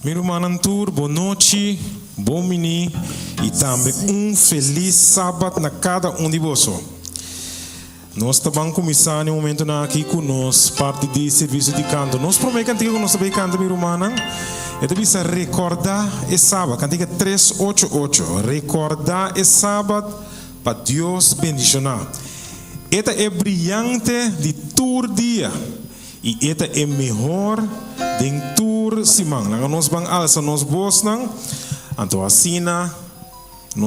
Meu irmão tour, boa noite, bom mini e também feliz sábado na cada de vocês. Nós estamos começando um momento aqui conosco, parte de serviço de canto. Nós prometemos que nós vamos cantar, meu irmão. Eu devia recordar esse sábado, cantiga 388. Recordar esse sábado para Deus bendicionar. Esta é brilhante de todo dia. E esta é melhor de todo semana. Nós vamos alçar nos bolsos. Então assim, nós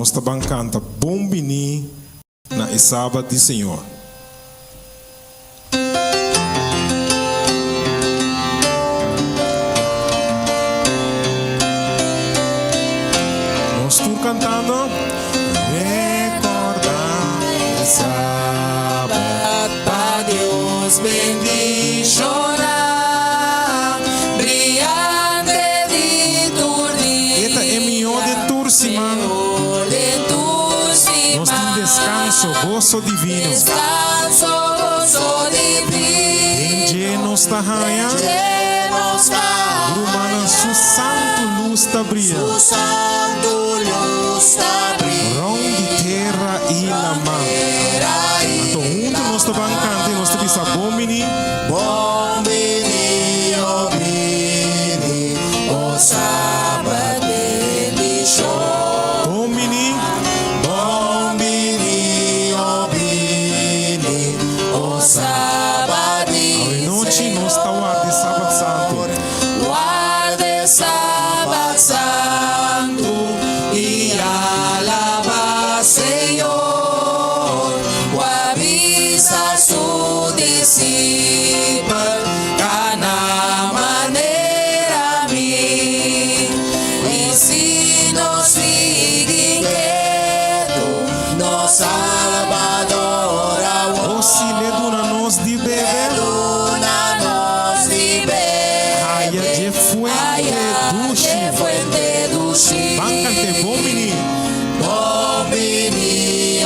estamos cantando bom bini na sábado do Senhor. Nós estamos cantando. Recordar o sábado para Deus bendicionar, brilhante de turni. Esta é melhor de tur semana. Nós temos descanso, gozo divino. Descanso, gozo divino. Em dia nós está raia. Rumana, su santo luz está brilhando. Su santo luz está brilhando. Rão de terra e la mar. Então, junto nós está bancando, nós está bisa bom mini. Bom mini, oh mini, oh sábado bendição. Bom mini, oh mini, oh sábado. A noite nós está guarda sábado santo. Guarda sábado santo e alaba Senhor. Avisa su discípulo cada maneira mim. E se nos seguem quieto, nos Salvador o se lhe duna nos de beber, duna nos de beber, haia de fuente do chi, bancante bom menino, oh menino,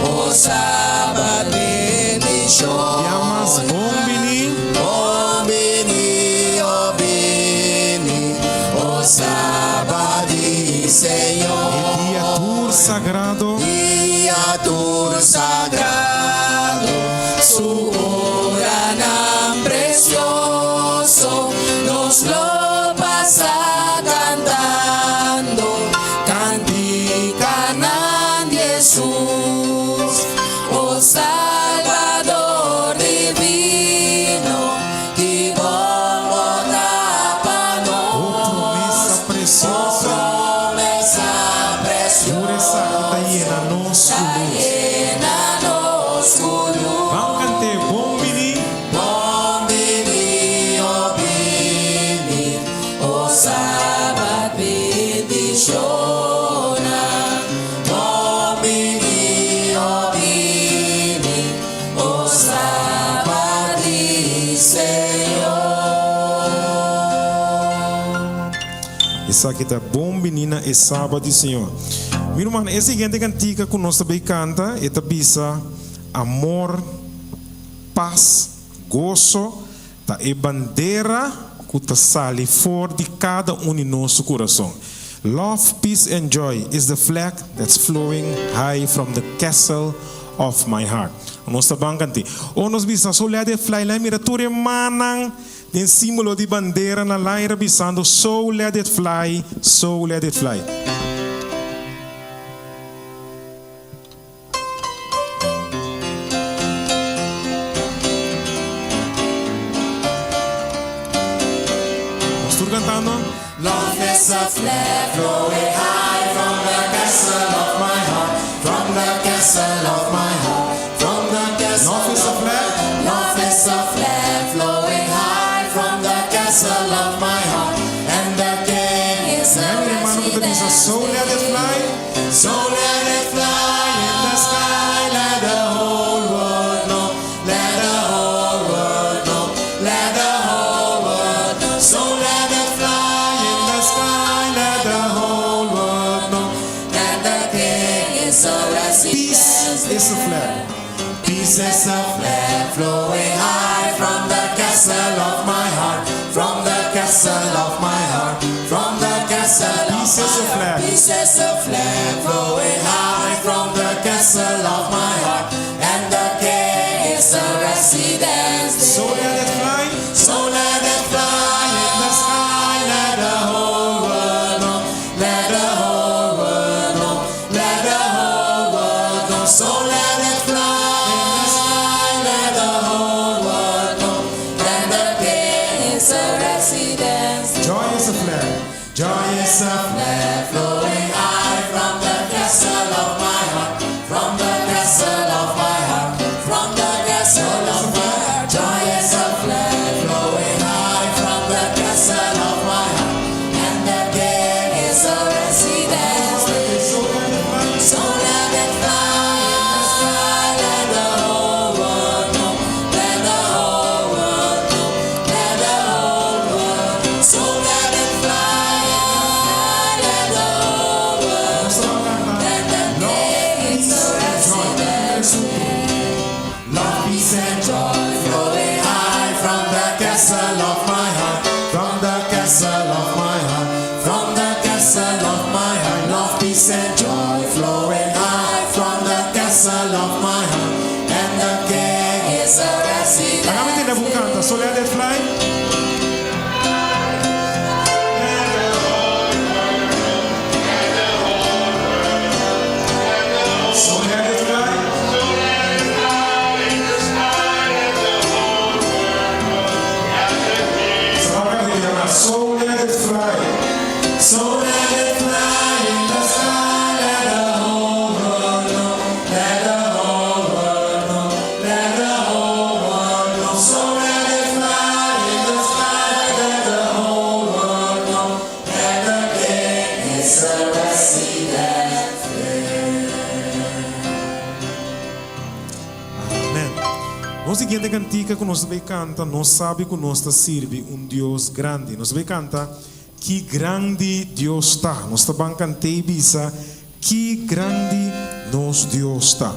oh sábado bendição. Llamas bom menino, oh menino, oh sábado Senhor. E dia tur sagrado, su hora precioso, nos lo pasa cantando, cantican a Jesús, oh Salvador divino, que como tapa promesa preciosa, pureza está llena nos luz. Vamos cantar bom bini, oh bini, oh sábado bendição. Oh bini, oh sábado Senhor. Isso aqui tá bom menina é sábado Senhor. Meu irmão, essa seguinte cantiga que nós também canta, é bisa amor, paz, gozo, tá é bandeira que tá sale fora de cada de nosso coração. Love, peace and joy is the flag that's flowing high from the castle of my heart. Nós também cantamos. O nós bisa so let it fly, lá mira ture manang den símbolo de bandeira na laira bisando so let it fly, so let it fly. Love is a flag flowing high from the castle of my heart, from the castle of my heart, from the castle Love is a flag. Love is a flag flowing high from the castle of my heart, and the King is a resident. So let it fly, so let it fly in the sky, let the whole world know, let the whole world know, let the whole world know, so let it fly in the sky, let the whole world know, that the King is a resident. peace is a flag. Peace is a flag flowing high from the castle of my heart, from the castle castle of my heart, from the castle of Pieces of my heart, flag. pieces of flag flowing high from the castle of my heart, and the king is a residence there. So let it fly. So let it fly in the sky, let the whole world know, let the whole world know, let the whole world know. So let it fly in the sky, let the whole world know, and the king is a residence there. Joy is a flag. Joy is a flag. Flag flowing high from the castle of my heart, from the castle of my heart, from the castle of my heart. Joy is a flag flowing high from the castle of my heart, and the king is a residence there. So let it fly. So let it fly in the sky, let the whole world know, let the whole world know, let the whole world know. So let it fly in the sky, let the whole world know, let the king is a residence there. Love, peace and joy flowing high from the castle of my heart, from the castle of my heart, from the castle of my heart. Love, peace and joy flowing high from the castle of my heart, and the king is a resident. Kami tinabukanta. So let it fly. So let it fly. So let it fly. So let it fly in the sky, let the whole world know, let the whole world know, let the whole world know. So let it fly in the sky, let the whole world know, and the king is a resident Amen. Nós seguinte cantica que nós vai cantar, nós sabe que nós está serve Deus grande. Nós vai cantar que grande Deus está. Nós está bancando bisa que grande nosso Deus está.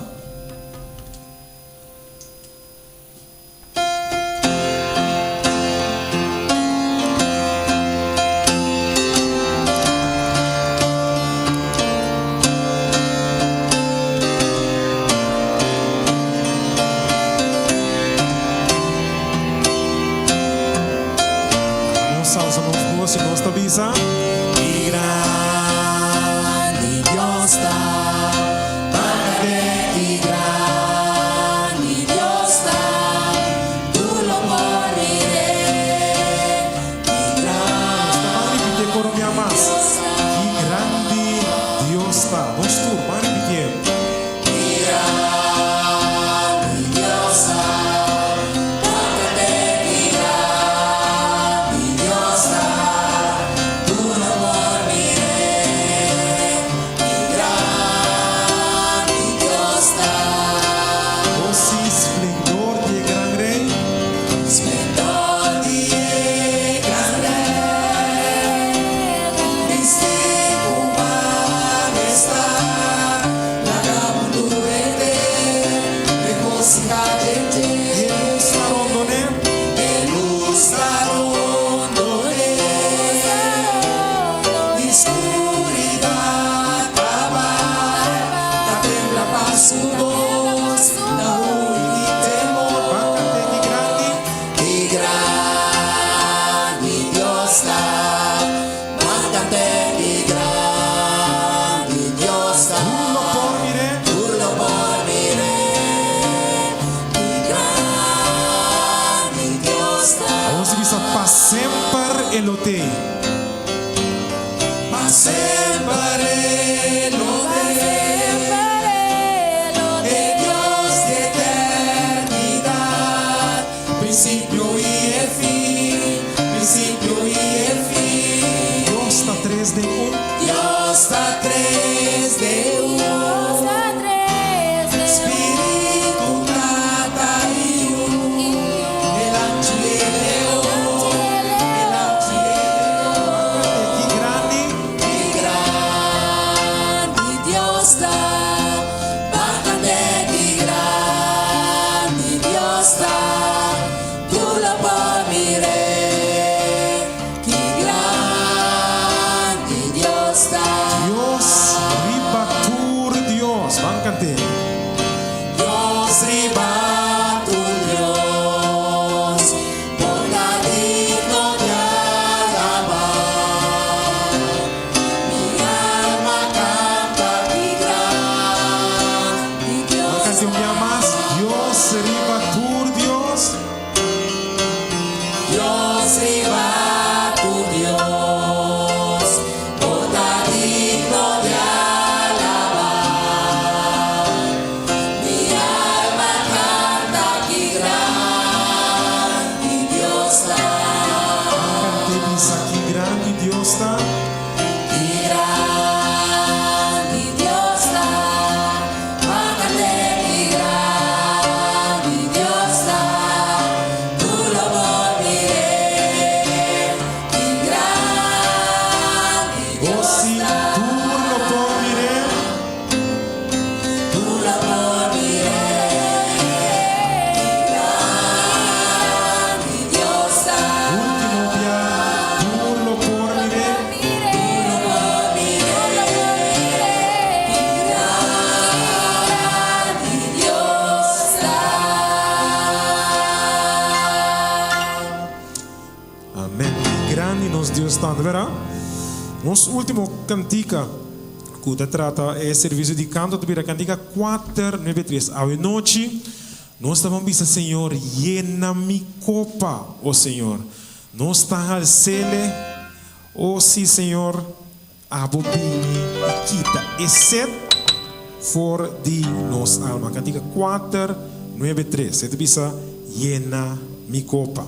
Salsa nos duas e nós está bisa. Y grande Dios está, Padre, y grande Dios está, tú lo moriré. Y grande Repite coro minha mas. Dios está, Que grande Deus está. Nós tu, vai repetir. y grande Dios está, Padre, y grande Dios está, tú lo moriré. Y grande Dios está. Doce esplendor de gran rei. Esplendor de gran rey, vestido con majestad, la gran duende, regocijad en ti, ilustrándole, oscuridad acabar, la tembla para su voz, no huir ni temor. Bancante que grande. Y grande Dios está, bastante y grande Dios está, Lo por mire. tú lo moriré. Y grande Dios está, Vamos bisa pa sempre elote. mas sempre lo veré, Dios de eternidad, principio y el fin, principio y el fin. Deus está 3 de 1. Dios está tres de uno, Espíritu, plata y uno, el ángel y el león, el ángel y el león. Que grande. Y grande Dios está, bastante y grande Dios está, tú lo nos Dios tanto, ¿verdad? Nos último cantica que te trata é serviço de canto, tu cantica 493. A noite, nós estamos dizendo, Senhor, llena mi copa, oh Senhor. Nós estamos al cele, oh sim, Senhor, abobini e quita, exceto for de nos alma. Cantica 493. Você precisa llena mi copa.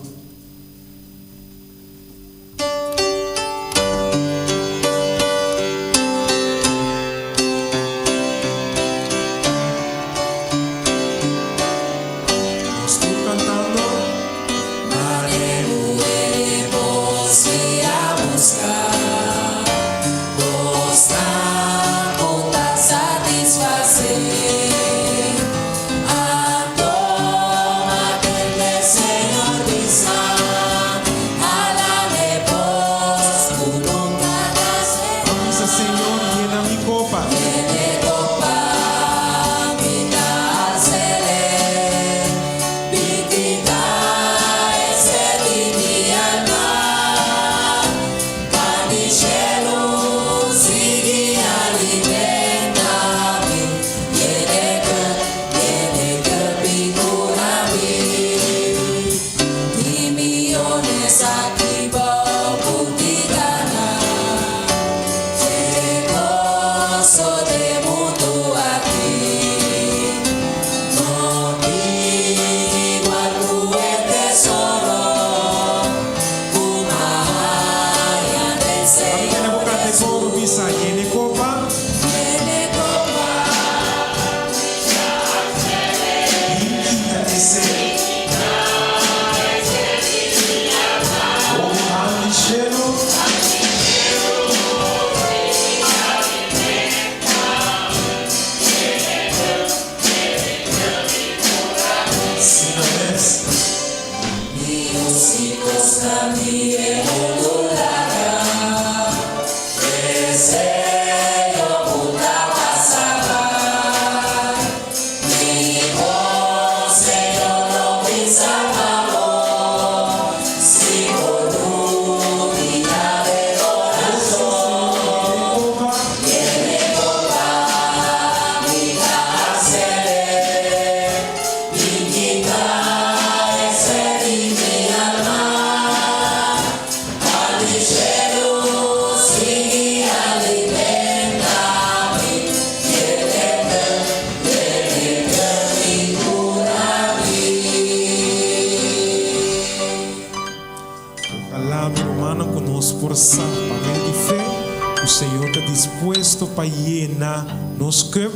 Nos cup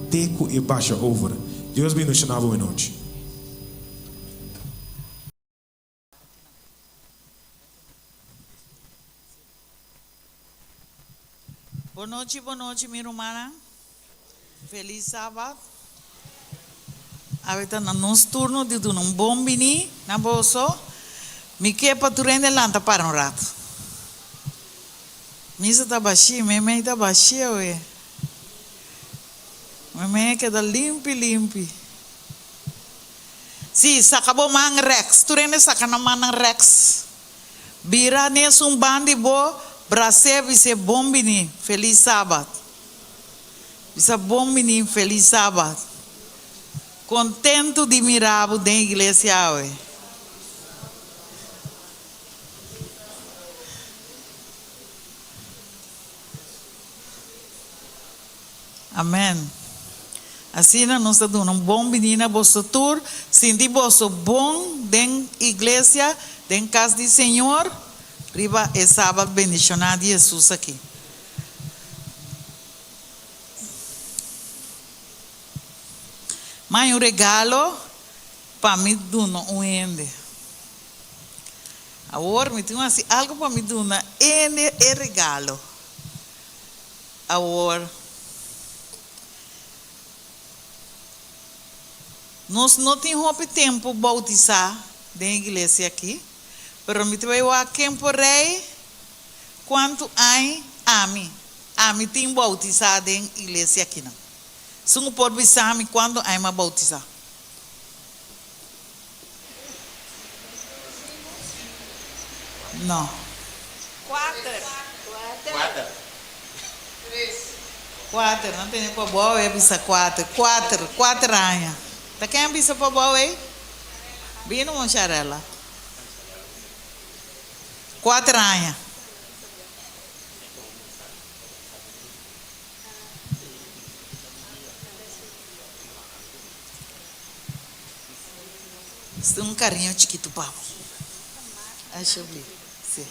teco e baixa over. Deus bendiga na boa noite. Boa noite, minha irmã. Feliz sábado. Agora no nosso turno de um bom bini na bolso. Me quer para tu render lanta para rato. Misa tá baixinha, meme tá baixinha, ué. Meme queda limpi. Si, sakabo mang rex. Tu rende sakana mang rex. Bira nesse bandi bo. Brase vise bom bini. Feliz sábado. Vise bom bini. Feliz sábado. Contento de mirar o da igreja, ué. Amém. Assim nós estamos dando bom menina vosso tour, senti vosso bom den igreja, den casa do Senhor, riba é sábado bendicionado de Jesus aqui. Mas um regalo para mim dono um ende. Agora me tem assim algo para mim dono ende é regalo. Agora nós não temos tempo para bautizar da igreja aqui, mas me veio aqui por aí, quanto há me tem bautizar da igreja aqui não. Se não pode avisar me quando há uma bautizar. Não. Quatro, não tem para boa, é bisa quatro anos. Tá quem bisa para boa, é? Bem no moncharela. 4 anos. Isso é um carinho chiquito, papo. Acho bem. Sim.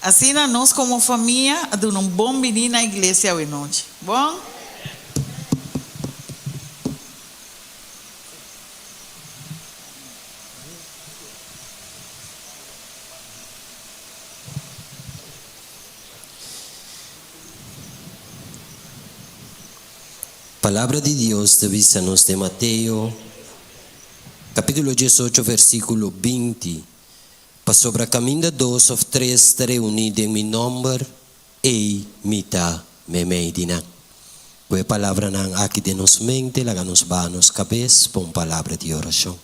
Assim, nós como família, damos um bom menino na igreja hoje noite. Bom? Palavra de Deus avisa-nos de Mateus, capítulo 18, versículo 20. Para sobre a caminho de 2 ou 3 reunidos em meu nome, ei, mita, me meidina. Com a palavra não aqui de nos mente, laga nos banos cabeça, com palavra de oração.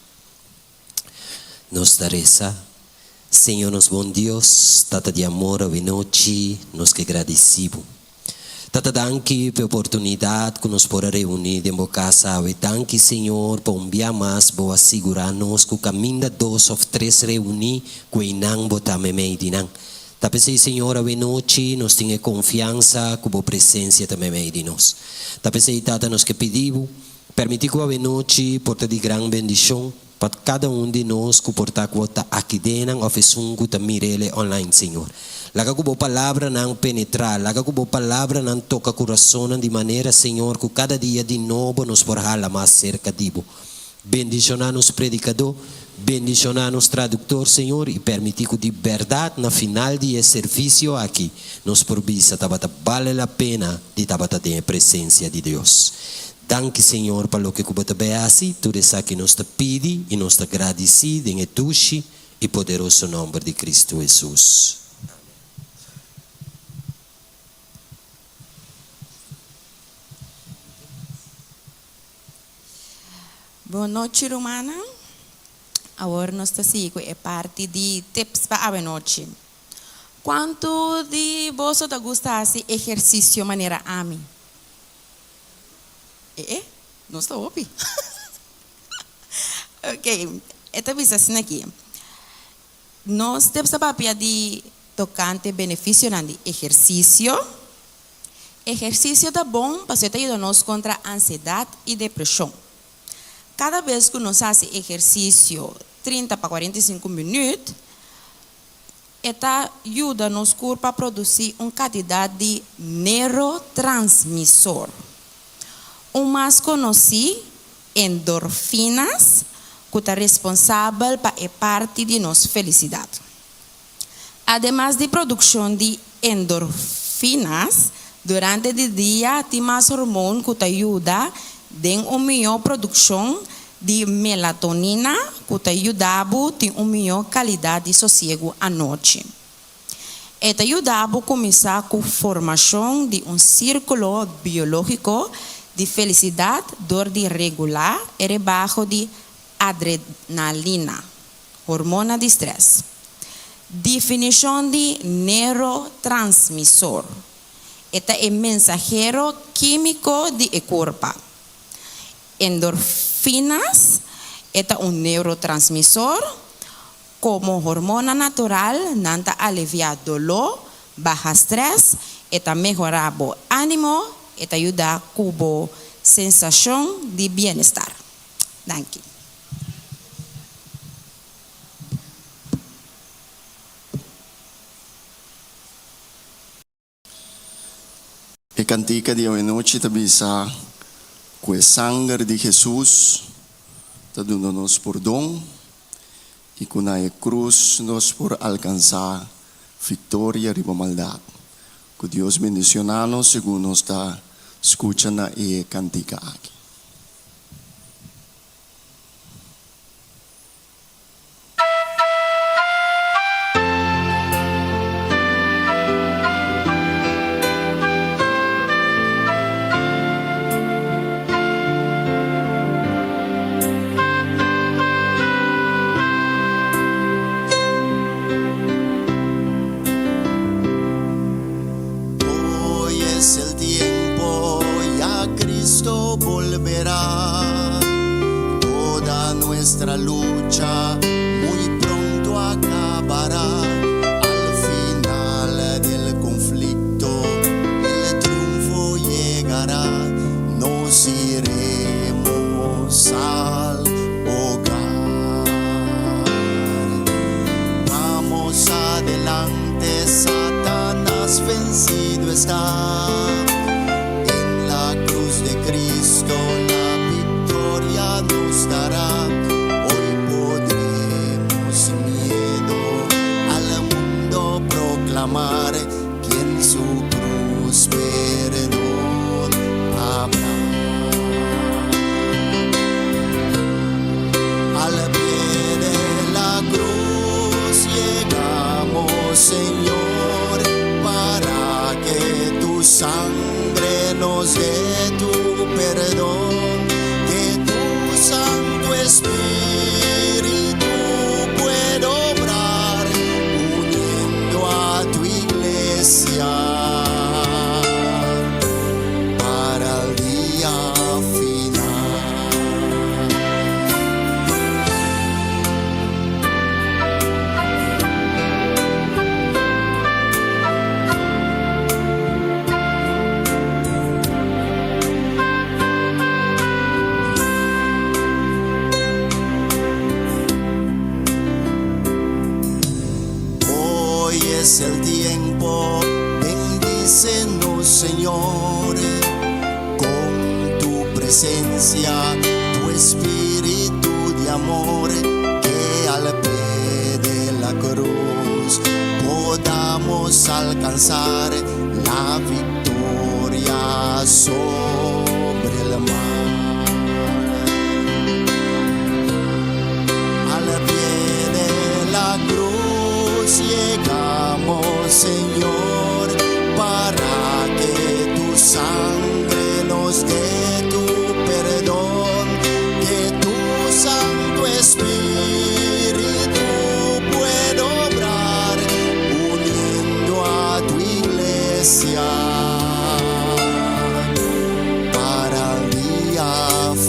Nos daresa, Senhor, nos bom Deus, tata de amor a noite, nos que agradecemos. Tata danki por oportunidade que nos pode reunir em boa casa. E danki, Senhor, por enviar mais boa segurar-nos que o caminho de 2 ou 3 reunir que o não botar me meio. Tapesei, Senhor, a noite nos tenha confiança que a boa presença também meio de nós. Tapesei, Tata, nos que pedimos, permitir que a noite porta de grande bendição para cada de nós que porta aqui dentro, oferecer que também online, Senhor. Laga que boa palavra não penetrar, laga que boa palavra não toca o coração de maneira, Senhor, que cada dia de novo nos porra mais cerca de Bo. Bendicionar nos predicador, bendicionar nos tradutor, Senhor, e permitir que de verdade, na final de serviço aqui, nos provisa, tabata vale a pena de tabata ter a presença de Deus. Danke, Senhor, para o que você beasi, tudo isso que nos te pede e nos te agradecido em etuche e poderoso nome de Cristo Jesus. Boa noite, Romana. Agora nós estamos é parte de tips para a noite. Quanto de você gosta de exercício maneira a mim? Não estou ouvindo. Ok, esta vez assim aqui. Nós temos a papel de tocante benefício de exercício. Exercício é bom para ajudar-nos contra a ansiedade e depressão. Cada vez que nós fazemos exercício 30 para 45 minutos, esta ajuda nos corpo a produzir uma quantidade de neurotransmissor. O mais conhecido, endorfinas, que é responsável para a parte de nossa felicidade. Ademais de produção de endorfinas, durante o dia, tem mais hormônio que ajuda tem uma melhor produção de melatonina, que te ajudava a ter uma melhor qualidade de sossego à noite. E te ajudava a começar com a formação de um círculo biológico de felicidade, dor de regular e rebaixo de adrenalina, hormona de estresse. Definição de neurotransmissor. Este é o mensageiro químico do corpo. Endorfinas, é um neurotransmissor, como hormona natural, não alivia dolor, baixa estresse, melhorar o ânimo, ajuda com a sensação de bem-estar. Danke. E cantica de hoje noite também está com o sangue de Jesus, está dando-nos perdão, e com a cruz nos por alcançar vitória sobre a maldade. Que Deus bendicionar-nos segundo nos está escutando e cantica aqui. nuestra lucha muy pronto acabará. Al final del conflicto el triunfo llegará. Nos iremos al hogar. Vamos adelante, Satanás vencido está. En la cruz de Cristo la victoria nos dará. Hoy podremos sin miedo al mundo proclamar que en su cruz perdón habrá. Al pie de la cruz llegamos, Señor, para que tu sangre nos dé tu perdón, que tu Santo Espíritu pueda obrar uniendo a tu iglesia para el día final. Hoy es el tiempo, bendícenos, Señor, con tu presencia, tu espíritu de amor, que al pie de la cruz podamos alcanzar la victoria sobre el mal. Al pie de la cruz llegamos, Señor, para que tu sangre nos dé tu perdón, que tu Santo Espíritu pueda obrar uniendo a tu iglesia para el día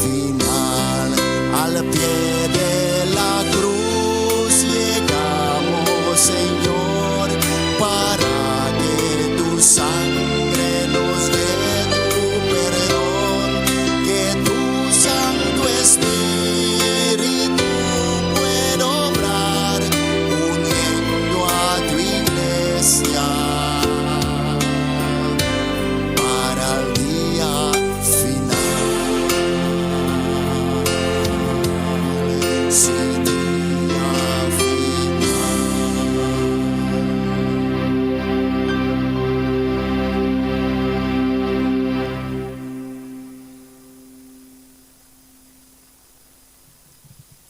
final. Al pie de la cruz llegamos, Señor, para que tu sangre nos dé tu perdón, que tu Santo Espíritu pueda obrar uniendo a tu iglesia para el día final. Sí, día final.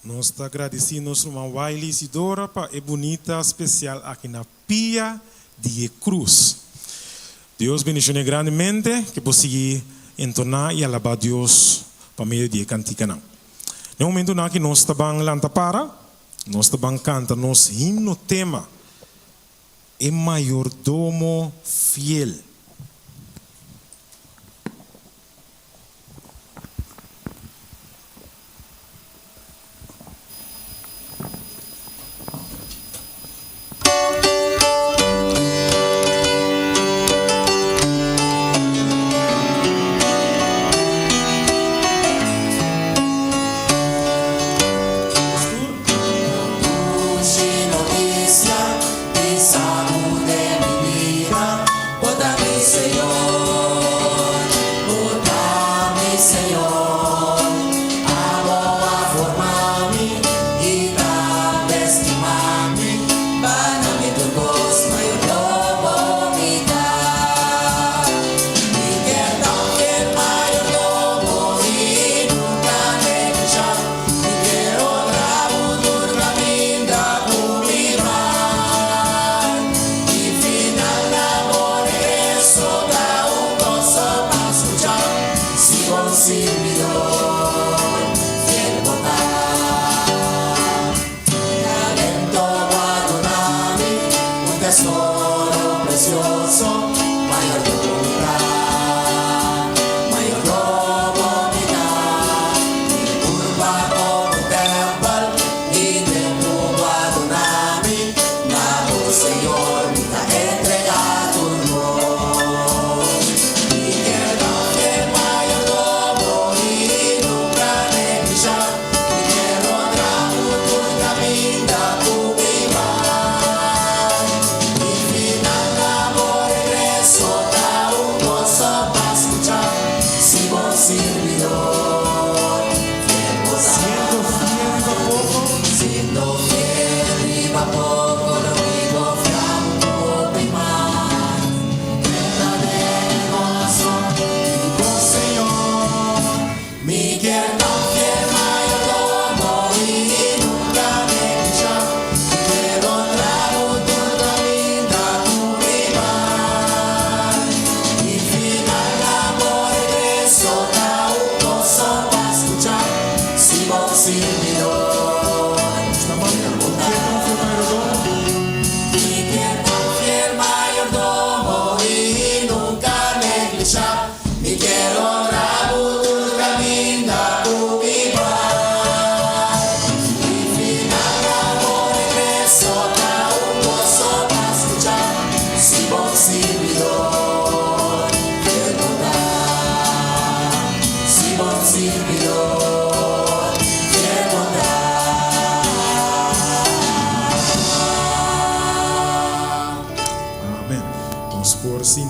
Nós está agradecemos uma Wiley Isidora para a bonita especial aqui na Pia de Cruz. Deus bendiga grandemente que possa entonar e alabar Deus para meio de cantica não. No momento na que nós estamos lanta para, nós estamos cantando nosso himno tema, é mayordomo fiel. Noticia y salud de mi vida,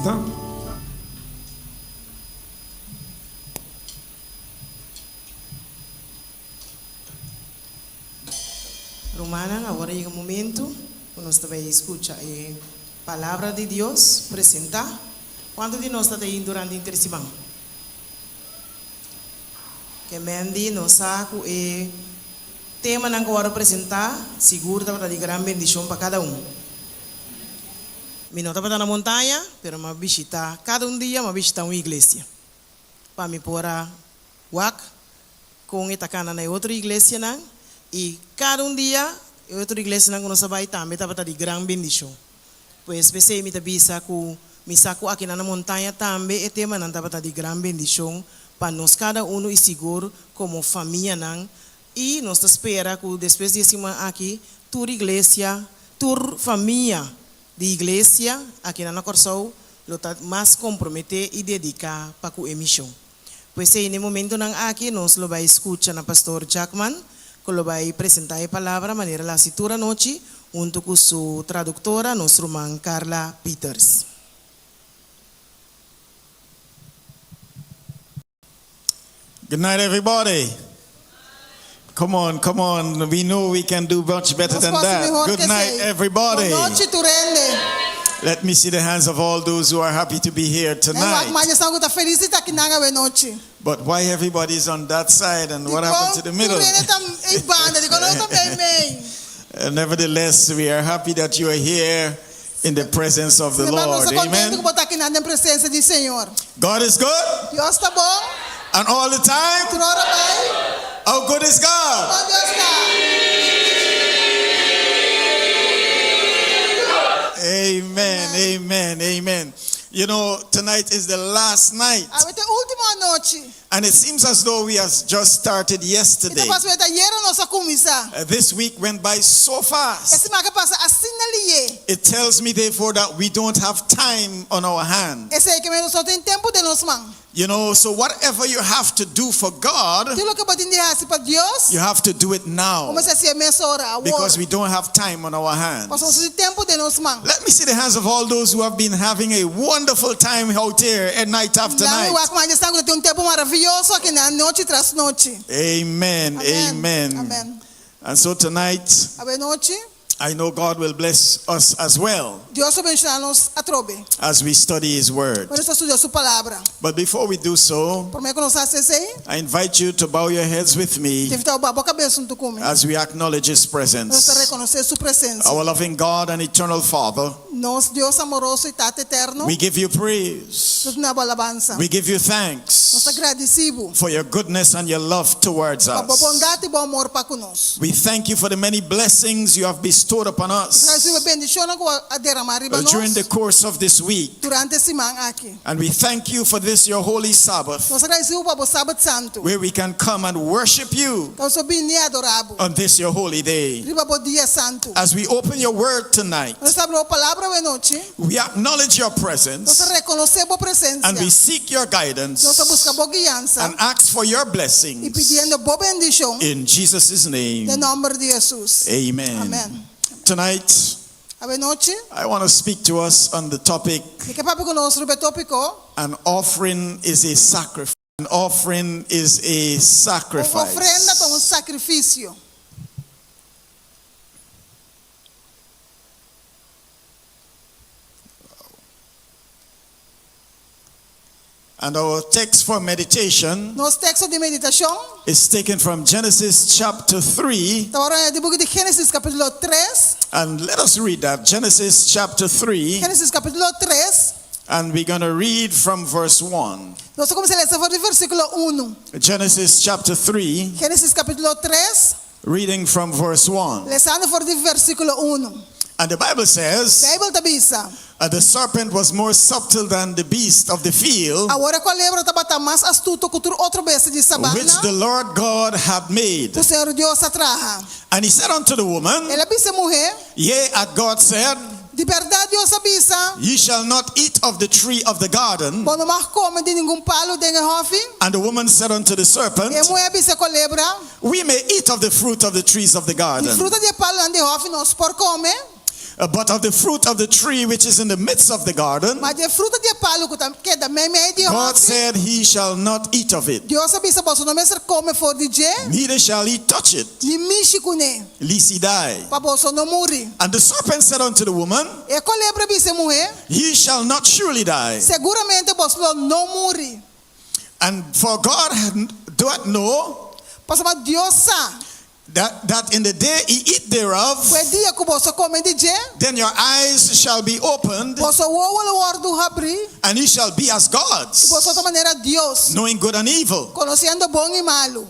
presenta. Romana, agora chega o momento que nós também escuta a palavra de Deus presentar. Quanto de nós está indo durante a intercessão? Que mendi nós saco e tema que agora apresentar, seguro para de grande bendição para cada um. Me não estava na montanha, pero me visita cada dia, me visita uma igreja. Para me pôr a wak com itacana na outra igreja não. E cada dia, outra igreja não nós vai também estava de grande bendição. Pois pensei me tabisa com me saco aqui na montanha também e tema não estava de grande bendição para nós cada um e seguro como família não. E nós espera que depois de cima aqui, tur igreja, tur família de igreja aqui na Corsou, lota mais comprometer e dedicar para a emissão. Pois aí, no momento não aqui, nós lo vai escutar na pastor Jackman, que lo vai apresentar a palavra de maneira la citura noite, junto com sua tradutora, nossa irmã Carla Peters. Good night, everybody. Come on, come on. We know we can do much better than that. Good night, everybody. Let me see the hands of all those who are happy to be here tonight. But why everybody is on that side and what happened to the middle? Nevertheless, we are happy that you are here in the presence of the Lord. Amen. God is good. And all the time. How good is God? Amen, amen, amen. You know, tonight is the last night. And it seems as though we have just started yesterday. This week went by so fast. It tells me, therefore, that we don't have time on our hands. You know, so whatever you have to do for God, you have to do it now. Because we don't have time on our hands. Let me see the hands of all those who have been having a wonderful time out here at night after night. Amen, amen. And so tonight, I know God will bless us as well as we study His Word. But before we do so, I invite you to bow your heads with me as we acknowledge His presence. Our loving God and eternal Father, we give you praise. We give you thanks for your goodness and your love towards us. We thank you for the many blessings you have bestowed upon us during the course of this week. And we thank you for this, your holy Sabbath, where we can come and worship you on this, your holy day. As we open your word tonight, we acknowledge your presence and we seek your guidance and ask for your blessings in Jesus' name. Amen. Tonight, I want to speak to us on the topic, an offering is a sacrifice. An offering is a sacrifice. And our text for meditation is taken from Genesis chapter 3. And let us read that. Genesis chapter 3. And we're going to read from verse 1. Genesis chapter 3. Reading from verse 1. And the Bible says, the serpent was more subtle than the beast of the field, which the Lord God had made. And he said unto the woman, yea, and God said, ye shall not eat of the tree of the garden. And the woman said unto the serpent, we may eat of the fruit of the trees of the garden. but of the fruit of the tree which is in the midst of the garden, Mas de fruta de palo que da meio de God rote. said he shall not eat of it, Deus avisa você não mesmo come for de je, neither shall he touch it, ni mishi kune, lest he die. para você não morrer. And the serpent said unto the woman, E colebra bisa morrer, He shall not surely die. seguramente você não morrer. And for God doth know Porque Deus sabe, that in the day he eat thereof, o dia que você come de je, then your eyes shall be opened, você o olho do abrir, and ye shall be as gods, você de maneira Deus, knowing good and evil. conhecendo bom e malo.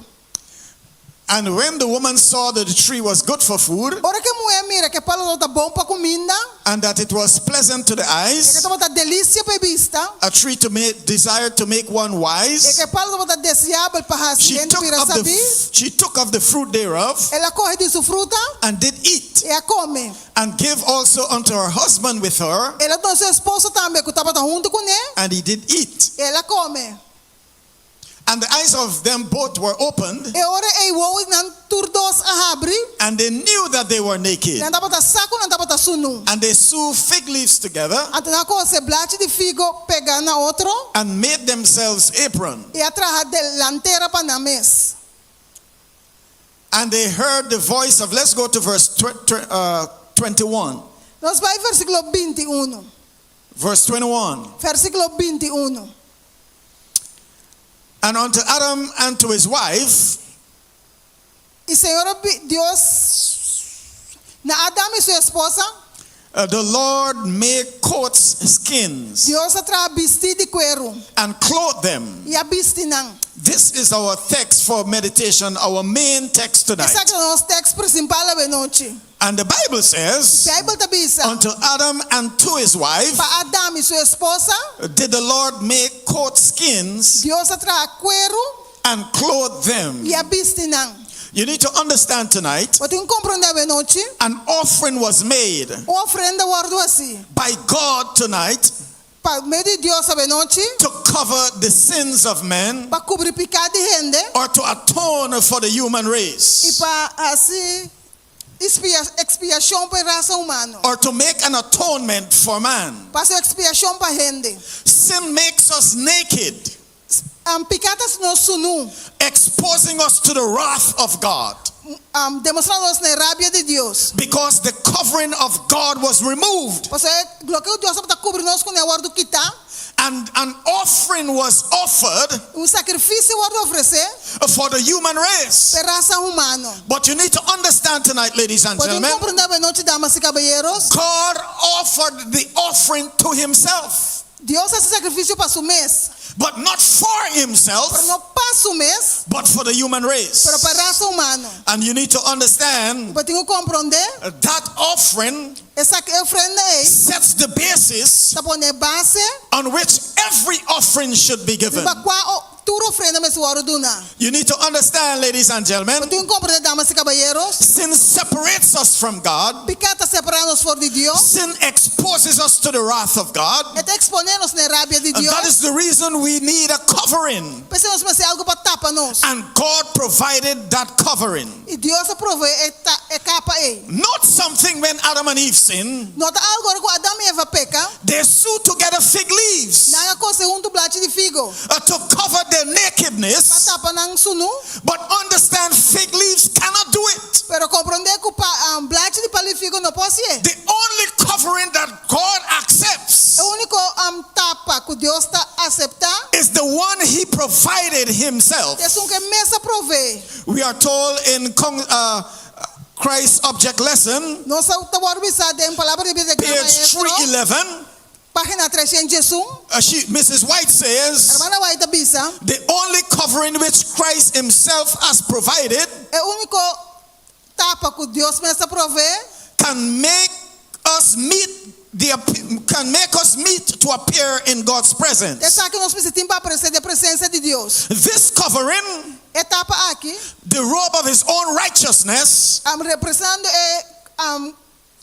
And when the woman saw that the tree was good for food, Ora que mulher mira que palo não tá bom para comida, and that it was pleasant to the que eyes, tá delícia para vista, a tree to make desired to make one e wise, que palo não tá desejável para she gente took para of saber. she took of the fruit thereof, Ela corre de sua fruta and did eat, e a come. and gave also unto her husband with her, Ela tem seu esposo também que estava junto com ele. and he did eat. Ela come. And the eyes of them both were opened, E ora e o nan turdos a abre. and they knew that they were naked. Não estava saco, não estava sunu. And they sewed fig leaves together, Até na coisa blate de figo pegar na outro and made themselves apron. e atrás de lanteira para na mesa. And they heard the voice of, let's go to verse 21. Nós vai versículo 21. Verse 21. Versículo 21. And unto Adam and to his wife, E Senhor Deus na Adão e sua esposa, the Lord made coats, skins, Deus atrás vestir de cuero and clothed them. e a vestinang. This is our text for meditation, our main text tonight. Essa é o nosso texto principal da noite. And the Bible says, A Bíblia avisa unto Adam and to his wife, para Adão e sua esposa, did the Lord make coat skins Deus atrás cuero and clothe them. e a vestinang. You need to understand tonight, Eu tenho que compreender a noite. an offering was made Uma oferenda guardo assim. by God tonight Para meio de Deus a noite, to cover the sins of men para cobrir pecado de gente or to atone for the human e race para assim expiação para a raça humana. or to make an atonement for man. Para ser expiação para gente. Sin makes us naked, Picadas no sunu, exposing us to the wrath of God, demonstrando-nos na rábia de Deus. because the covering of God was removed Porque o que Deus está cobrindo-nos com o guardo quitar, and an offering was offered sacrifício guardo oferecer for the human race. para a raça humana. But you need to understand tonight, ladies and Pode gentlemen, compreender a noite, damas e caballeros. God offered the offering to himself, Deus faz sacrifício para su mês, but not for himself, para não para su mês, but for the human race. para a raça humana. And you need to understand Eu tenho que compreender that offering essa oferenda aí, sets the basis está pondo base on which every offering should be given. para qual tudo oferenda me suoro duna. You need to understand, ladies and Eu gentlemen, tenho que compreender, damas e caballeros, sin separates us from God. pecado separando-nos fora de Deus, Sin exposes us to the wrath of God. está exponendo-nos na rábia de And Deus. that is the reason we need a covering. Precisamos fazer algo para tapar-nos. And God provided that covering. E Deus provê a capa aí. Not something when Adam and Eve sinned, Nota algo que Adão e Eva peca, they sewed together fig leaves não é coisa um blate de figo. to cover their Para nakedness. tapar não sunu, But understand, fig leaves cannot do it. pero compreender que o blate de palha de figo não pode ser. The only covering that God accepts O único tapa que Deus está a aceitar is the one He provided Himself. é que mesa provê. We are told in Christ's object lesson, Nós estamos organizados em palavra de vida page 311. página 301. Mrs. White says, Hermana White bisa, the only covering which Christ Himself has provided é o único tapa que Deus mesa provê can make us meet to appear in God's é presence. só que nós precisamos para aparecer a presença de Deus. This covering, Etapa aqui, the robe of His own righteousness, representando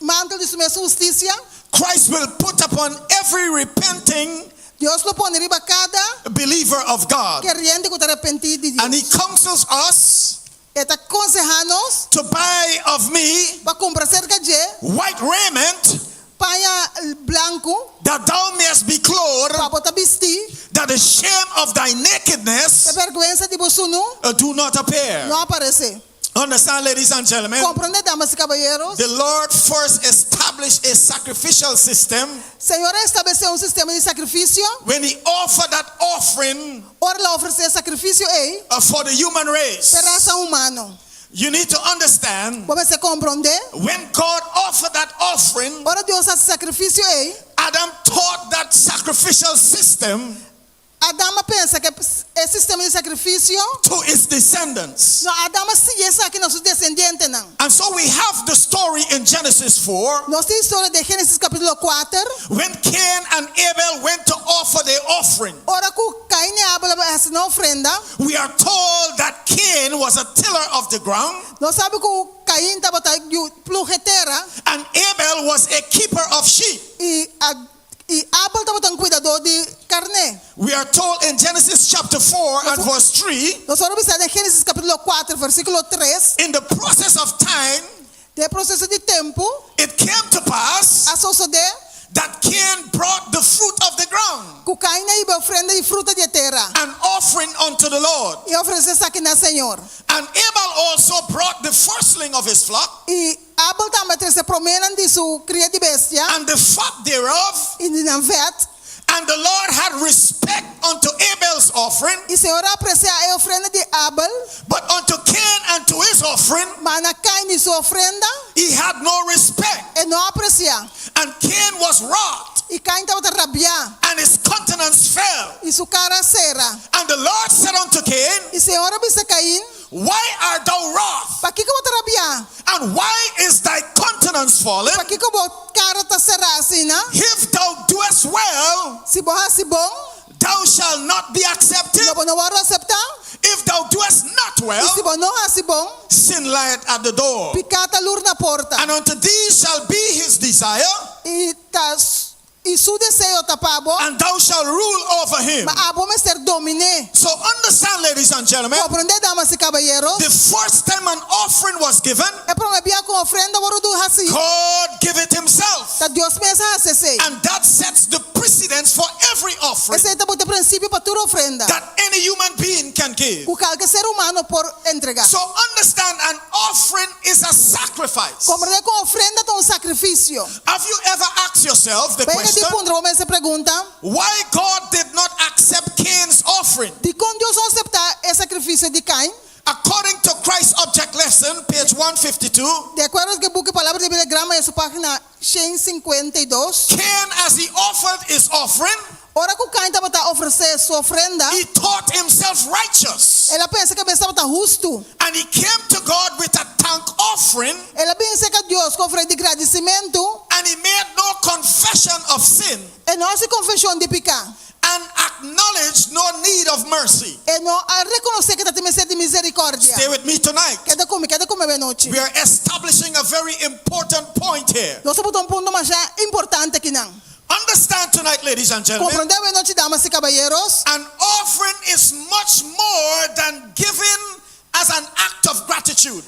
manto de sua justiça, Christ will put upon every repenting Deus lo põe riba cada believer of God. querendo que te arrepentir de Deus. And He counsels us Eta aconsejanos to buy of me para comprar cerca de white raiment, paia blanco that thou mayest be clothed, para botar vestir, that the shame of thy a nakedness vergüenza de você não do not appear. aparecer. Understand, ladies and gentlemen? Compreende, damas e caballeros? The Lord first established a sacrificial system Senhor estabeleceu sistema de sacrifício. when He offered that offering Ora, ela ofereceu sacrifício for the human race. para a raça humana. You need to understand, Você compreende? when God offered that offering, Ora, Deus faz sacrifício Adam taught that sacrificial system A dama pensa que esse sistema de sacrifício, to its descendants. não, a dama sigue isso aqui nossos descendentes não. And so we have the story in Genesis 4 Nós temos a história de Gênesis capítulo 4. when Cain and Abel went to offer their offering. Ora que Caim e Abel fazem uma ofrenda. We are told that Cain was a tiller of the ground Nós sabemos que o Caim estava pluje terra and Abel was a keeper of sheep. e Abel estava cuidador de carne. We are told in Genesis chapter 4 and verse 3, Nós vamos ver em Gênesis capítulo 4, versículo 3, in the process of time, de processo de tempo, it came to pass a suceder that Cain brought the fruit of the ground, que Caim e Abel ofrenda de fruta de terra an offering unto the Lord. e ofereceu isso aqui na Senhor. And Abel also brought the firstling of his flock E Abel também trouxe promena de sua cria de bestia and the fat thereof, e de vet. and the Lord had respect unto Abel's offering, E o Senhor aprecia a ofrenda de Abel, but unto Cain and to his offering mas na Caim e sua ofrenda he had no respect. e não aprecia. And Cain was wroth, E Caim estava a rabiar and his countenance fell. e sua cara cera. And the Lord said unto Cain, E o Senhor disse a Caim, why art thou wroth? para que eu vou rabiar? And why is thy countenance fallen? Para que eu vou cara tá cerrar assim, né? If thou doest well, Se borrasse bom, thou shalt not be accepted. eu não vou aceitar. If thou doest not E se well, bom não rasse bom, sin lieth at the door. picata lur na porta. And unto thee shall be his desire, E su desejo tapabo, and thou shalt rule over him. mas abo me ser domine. So understand, ladies and gentlemen, Compreende, damas y caballeros? the first time an offering was given, É para me com ofrenda voro do hasi. God gave it himself. Ta Dios me hace sei. And that sets the precedence for every offering Esse é o princípio para toda ofrenda. that any human being can give. O qualquer ser humano por entregar. So understand, an offering is a sacrifice. Compreende com ofrenda é sacrifício. Have you ever asked yourself the Venga question, de punto, vamos se pergunta, why God did not accept Cain's offering? de quando Deus não aceptar o sacrifício de Caim? According to Christ's Object Lesson, page 152, De acordo com o book Palavra de Biligrama, é sua página 152. Cain, as he offered his offering, Ora que o Caim estava a oferecer sua ofrenda, he thought himself righteous. ela pensa que estava justo. And he came to God with a thank offering, Ela pensa que Deus com oferenda de agradecimento and he made no confession of sin, e não se confessão de pecar. and acknowledged no need of mercy. E não a reconhecer que tem sede de misericórdia. Stay with me tonight. Queda comigo bem noite. We are establishing a very important point here. Nós estamos um ponto mais importante aqui não. Understand tonight, ladies and gentlemen, Compreendeu bem noite, damas e caballeros? an offering is much more than giving as an act of gratitude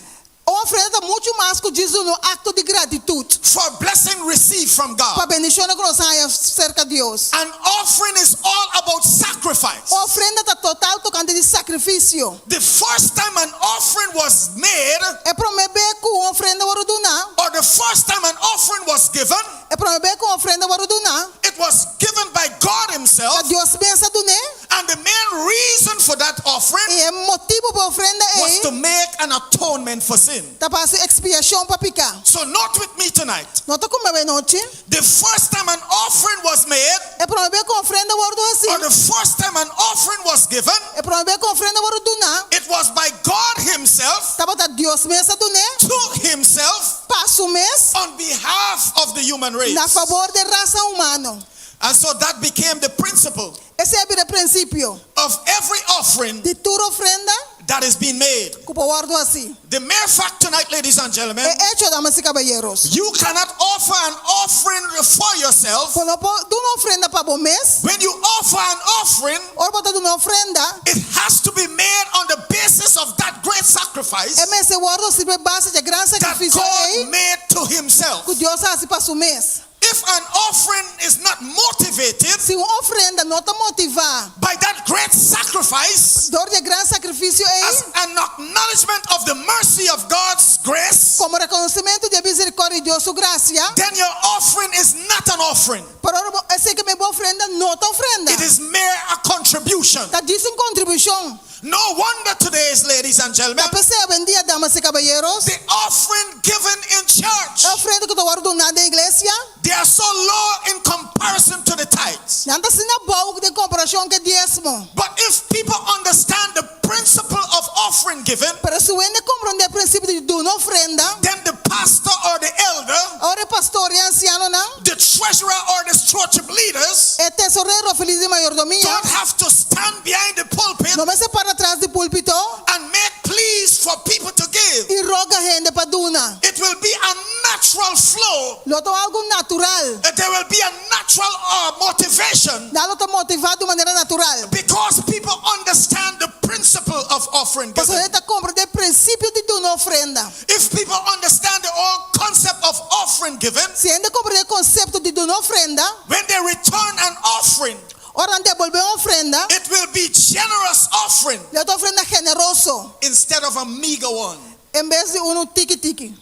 A oferenda é muito mais que diz no acto de gratitude. for blessing received from Para God. bendição que nós temos cerca de Deus. An offering is all about sacrifice. A oferenda está total tocante de sacrifício. The first time an offering was made, É para me ver que a oferenda vai donar. or the first time an offering was given, É para me ver que a oferenda vai donar. it was given by God himself, Para Deus pensa donar. and the main reason for that offering E o motivo para a oferenda was to é make an atonement for sin. tá para expiação para picar. So note with me tonight, Não está como bem noite. the first time an offering was made, É para me ver que a oferenda vai donar assim. or the first time an offering was given, É para me ver que a oferenda vai donar. it was by God himself, Tá para Deus pensa donar. to himself, Passo mês on behalf of the human race. na favor da raça humana. And so that became the principle Esse é o princípio. of every offering de toda ofrenda, that is being made. como guardo así. The mere fact tonight, ladies and gentlemen, He hecho, damas y caballeros. you cannot offer an offering for yourself. Cuando tú una ofrenda para vos mes, When you offer an offering, o botar una ofrenda, it has to be made on the basis of that great sacrifice é mês guardo sempre base de gran that sacrifício God aí, made to himself. que Deus hace para su mês. If an offering is not motivated Se uma ofrenda não está motivada, by that great sacrifice dor de gran sacrifício as aí, an acknowledgement of the mercy of God's grace, como reconhecimento de misericórdia de Deus, sua graça, then your offering is not an offering. para esse que me boa ofrenda não está ofrenda. It is mere a contribution. Está diz uma contribuição. No wonder today, ladies and gentlemen, Está percebendo dia, damas e caballeros, the offering given in church, a ofrenda que eu guardo na igreja, they are so low in comparison to the tithes. não está sendo boa de comparação que diezmo. But if people understand the principle of offering given, Pero se ele compreende o princípio de uma ofrenda, then the pastor or the elder, ora pastor e anciano não, the treasurer or the church leaders é tesoureiro feliz de mayordomia, don't have to stand behind the pulpit não vai se para atrás do púlpito and make pleas for people to give. e roga gente para duna. It will be a natural flow. Lo é algo natural. There will be a natural motivation Dá-lo está motivado de maneira natural. because people understand the principle of offering Porque given. ele está compreendendo o princípio de uma ofrenda. If people understand the whole concept of offering given, Se ainda compreende o conceito de uma ofrenda, when they return an offering, ora devolver uma ofrenda, it will be generous offering ele está ofrenda generoso, instead of a meager one. em vez de tiki-tiki.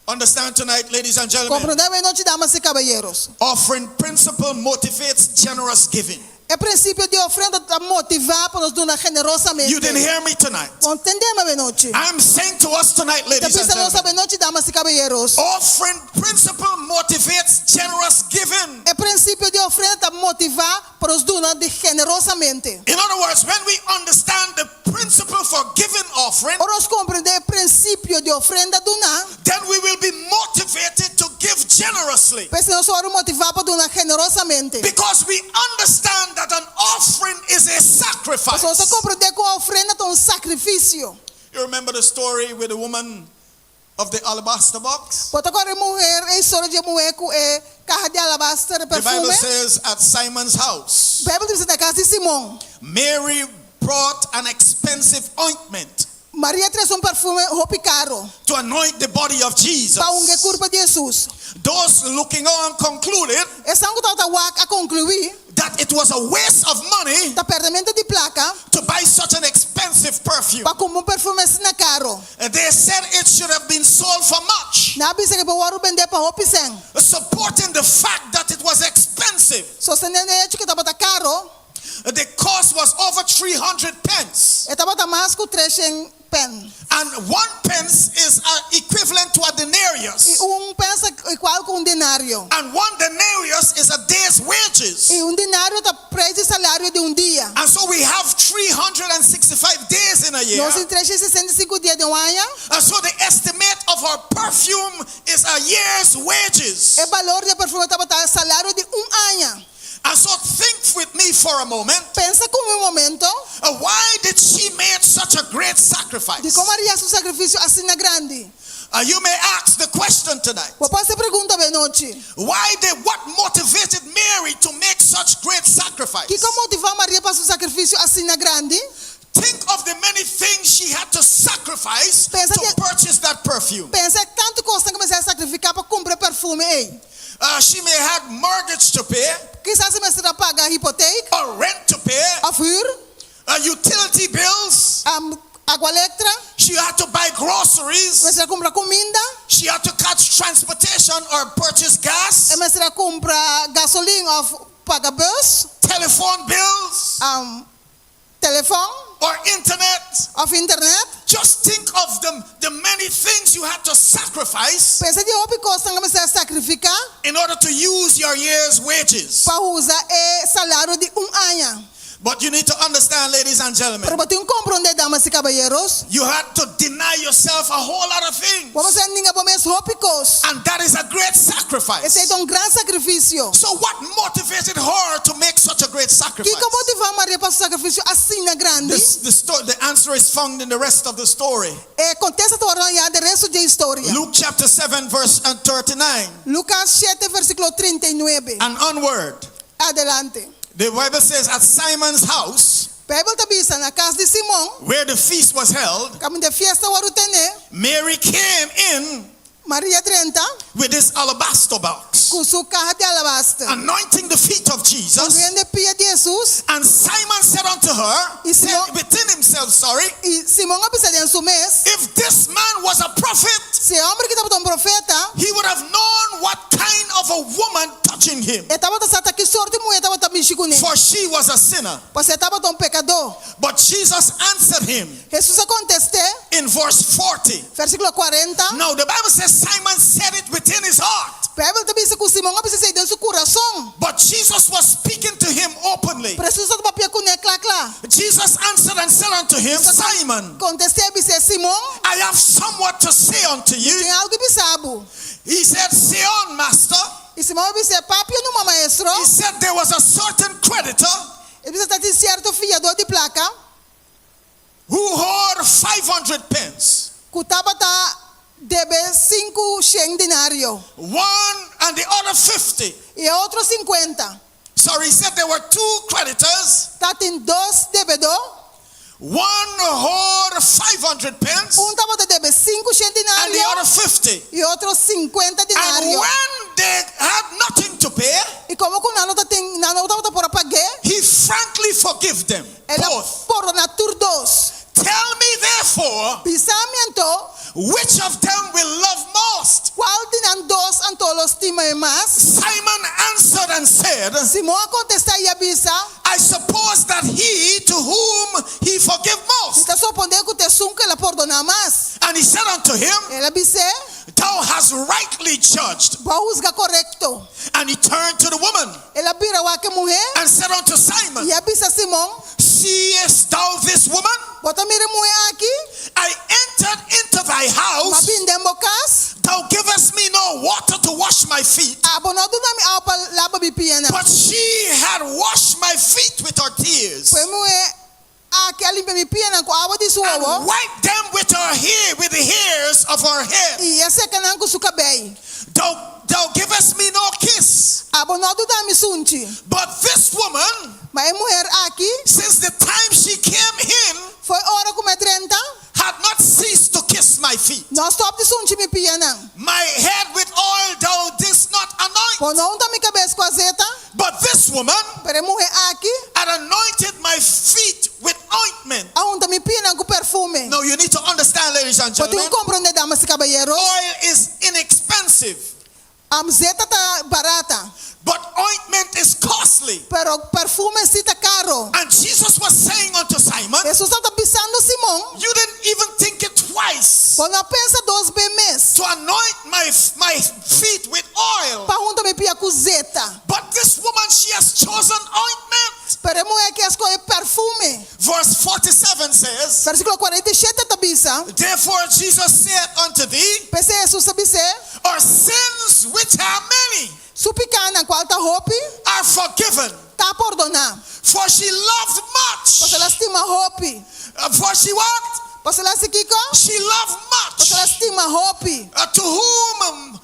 Understand tonight, ladies and gentlemen, Compreender bem, noite, damas e caballeros. offering principle motivates generous giving. O princípio de ofrenda está motivado para nos doar generosamente. You didn't hear me tonight. Entendemos bem, noite. I'm saying to us tonight, ladies and Também nós gentlemen, sabemos, noite, damas e caballeros. offering principle motivates generous giving. O princípio de ofrenda está motivado para nos doar generosamente. In other words, when we understand the principle for giving offering, Ora, nós compreender o princípio de ofrenda doar, then we will be motivated to give generously. pois nós somos motivados para doar generosamente. Because we understand that an offering is a sacrifice. Nós compreender que a ofrenda é sacrifício. You remember the story with the woman of the alabaster box? Porque agora mulher, a história de mulher com carro de alabastre de The Bible perfume. says at Simon's house, A Bíblia diz na casa de Simão. Mary brought an expensive ointment Maria trouxe perfume roupa caro to anoint the body of Jesus. para ungir corpo de Jesus. Those looking on concluded Essa que está a concluir, that it was a waste of money está perdimento de placa to buy such an expensive perfume. para comprar perfume assim caro. And they said it should have been sold for much, Na bisa que eu vender para roupa sem. supporting the fact that it was expensive. Sostenendo o que estava caro, The cost was over 300 pence. estava mais que 300 pen. And 1 pence is equivalent to a E denarius. pensa igual com denário. And 1 denarius is a day's wages. E denário está preço de salário de dia. And so we have 365 days in a year. Nós em 365 dias de ano. And so the estimate of our perfume is a year's wages. O valor de perfume estava salário de ano. And so think with me for a moment. Pensa com momento Why did she make such a great de sacrifice? como haria seu sacrifício assim na grande. You may ask the question tonight. Você se pergunta bem noite. What motivated Mary to make such great sacrifice? Que como motivar Maria para seu sacrifício assim na grande? Think of the many things she had to sacrifice Pensa to que- purchase that perfume. Pensa tanto custa que você sacrificar para comprar perfume aí. She may have mortgage to pay, Quizás você vai pagar a hipoteca, or rent to pay, a fur, utility bills. água elétrica, She had to buy groceries. você vai comprar comida, She had to catch transportation or purchase gas, você vai comprar gasolina ou pagar bus, telephone bills, telefone, or internet. ou internet. Just think of the many things you had to sacrifice Pensa de roupa custa que você sacrificar in order to use your year's wages. para usar o salário de ano. But you need to understand, ladies and gentlemen, Pero você tem que compreender, damas e caballeros, you had to deny yourself a whole lot of things. você ninguém põe roupa custa. And that is a great E sacrifice. Esse é um grande sacrifício. So what motivated her to make such a great O sacrifice? que motivou Maria para o sacrifício assim na grande? The answer is found in the rest of the story. Contesta o resto da história. Luke chapter 7 verse 39 Lucas 7 versículo 39. and onward. Adelante. The Bible says at Simon's house, A Bíblia está dizendo na casa de Simão, where the feast was held, caminho de festa o tene, Mary came in Maria 30, with this alabaster box, com sua caja de alabastro. anointing the feet of Jesus. Ungindo pia de Jesus, And Simon said unto her, Y said Simón- within himself, e Simão avisa em su mês, if this man was a prophet, se homem que estava um profeta, he would have known what kind of a woman touching him, estava sata que sorte mulher estava também chicune, for she was a sinner. pois estava um pecador. But Jesus answered him Jesus contestou, in verse 40. versículo 40. Now the Bible says Simon said it within his heart, A Bíblia está dizendo que Simão avisa em seu coração. but Jesus was speaking to him openly. Precisa de papel com clá. Jesus answered and said unto him, Simon, Contestei avisa Simão, I have somewhat to say unto tem you. algo que bisabo. He said, say on, master. E Simão avisa papi numa maestro. He said there was a certain creditor Ele precisa de certo fiador de placa, who owed 500 pence. que estava debe 5 denário. One and the other 50. E outro 50. Sorry, he said there were two creditors. Tem 2 devedor. One owed 500 pence Estava debe 5 and the denário. other 50. E outro 50 And denário. when they had nothing to pay, E como que não estava por pagar, he frankly forgave them ela both. por na tur 2. Tell me therefore, Pensamento, which of them will love most? qual de dos antolos estima mais? Simon answered and said, Simão contesta e avisa, I suppose that he to whom he forgave most. está supondendo que te sun que ela perdona mais. And he said unto him, Ela disse, thou hast rightly judged. vou juzgar correto. And he turned to the woman Ela vira o que mulher and said unto Simon, e avisa Simão, seest thou this woman? bota mira mulher aqui, I entered into thy house. mas bindem bocas, Thou givest me no water to wash my feet, abono do nami ao para lava bipiana. but she had washed my feet with her tears Foi mulher aqui a limpa bipiana com água de and suor. wiped them with her hair, with the hairs of her head. E esse canal com su cabelo. Thou givest me no kiss, Abono do nami sunti. but this woman, Mas a mulher aqui since the time she came in, foi hora como 30. had not ceased to kiss my feet. Nós stop de sunti bipiana. My head with oil thou didst not anoint, Quando não tá minha cabeça com azeta, but this woman para a mulher aqui, had anointed my feet with ointment. aonde me pina com perfume. Now you need to understand, ladies and Pode gentlemen, compreender, damas e caballeros. oil is inexpensive, A azeta tá barata, but ointment is costly. pero perfume sí tá caro. And Jesus was saying unto Simon, Jesus está pisando Simão. you didn't even think it twice Quando pensa 2 vezes, to anoint my feet with oil. para junto me pia com zeta. But this woman, she has chosen ointment. Pero a mulher que escolhe perfume. Verse 47 says, Versículo 47 tá bisa. therefore Jesus said unto thee, Pense Jesus tá bisa. our sins which are many Supicana qual tá hope, are forgiven. tá perdonar. For she loved Pois ela much. estima hope. For she what? Pois ela se kiko. She loved Pois ela much. estima hope. To whom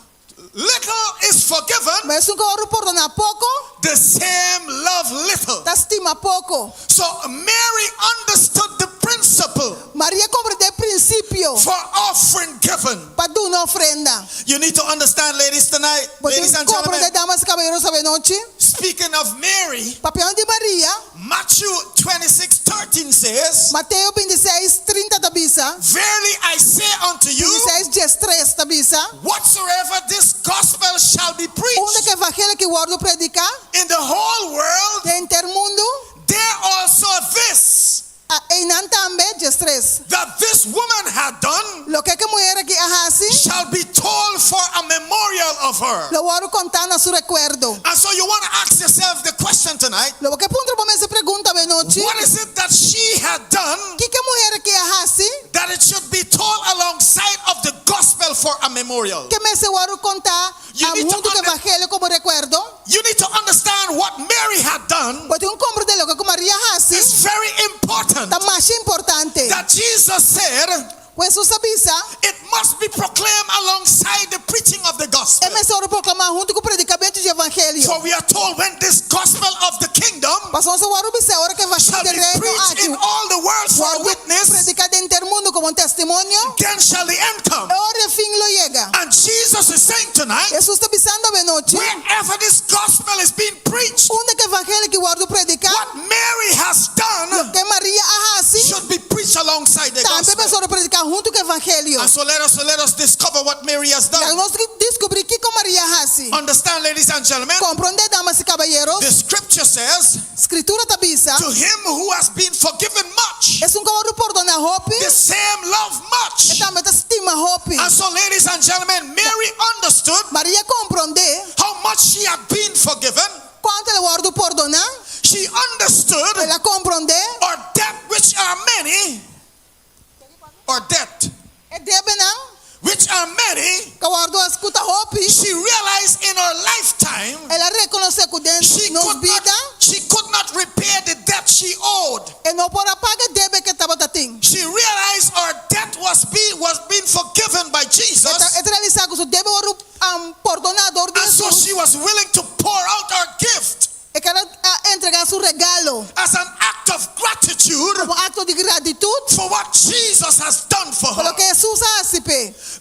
little is forgiven, Mas um coro perdonar pouco, the same love little. tá estima pouco. So Mary understood the principle Maria compreende princípio for offering given. para dar uma ofrenda. You need to understand, ladies, tonight, ladies and Compreende, gentlemen, damas e caballeros, essa noite. speaking of Mary, Papel de Maria, Matthew 26:13 says, Mateus 26:30 da bisa. verily I say unto you, 26:13 da bisa. whatsoever this gospel shall be Onde preached que o evangelho que o guardo predicar, in the whole world, em intermundo, there also this, em nan também, 13. that this woman had done, Lo que mulher aqui ahasi, shall be told for a memorial memorial of her. Lo voy a contar a su recuerdo. And so you want to ask yourself the question tonight, Lo que punto por se pregunta benochi. what is it that she had done Que mulher que hasi? that it should be told alongside of the gospel for a memorial? Que me se voy a contar You a need to mundo que evangelio como recuerdo. You need to understand what Mary had done. Pues un compro de lo que María hasi. It's very important Está más importante. that Jesus said Pues Jesús avisa. it must be proclaimed alongside the preaching of the gospel. É melhor proclamar junto com o predicamento de evangelho. For we are told when this gospel of the kingdom Passou a hora observar a hora que shall evangelho be de reino preached in all the world for a witness, predicar de intermundo como testemunho. then shall the end come. A hora fim lo llega. And Jesus is saying tonight, Jesus está avisando a noite. wherever this gospel is being preached, Onde que evangelho que guardo predicar. what Mary has done Que Maria ahasi. should be preached alongside the Também gospel. pessoa predicar junto com o evangelho. And so let us discover what Mary has Já done. nós descobrir que com Maria ahasi. Understand, ladies and gentlemen, Compreende, damas e caballeros. the scripture says, Escritura te avisa. to him who has been forgiven much, É guardo perdona hope. the same love much. Também te estima hope. And so, ladies and gentlemen, Mary understood Maria compreende how much she had been forgiven. quanto ela guardo perdonar. She understood Ela compreende. our debt, which are many, or debt, É deve não. which are many. Que guardo escuta hope. She realized in her lifetime Ela reconhece que dentro nos vida. she could not repay the debt she owed. E não pode pagar deve que estava tatim. She realized her debt was being forgiven by Jesus. É realizar que o deve perdonador de And so Jesus. she was willing to pour out her gift É que ela entregar seu regalo as an act of gratitude como acto de gratitude for what Jesus has done for pelo her. que Jesus hace.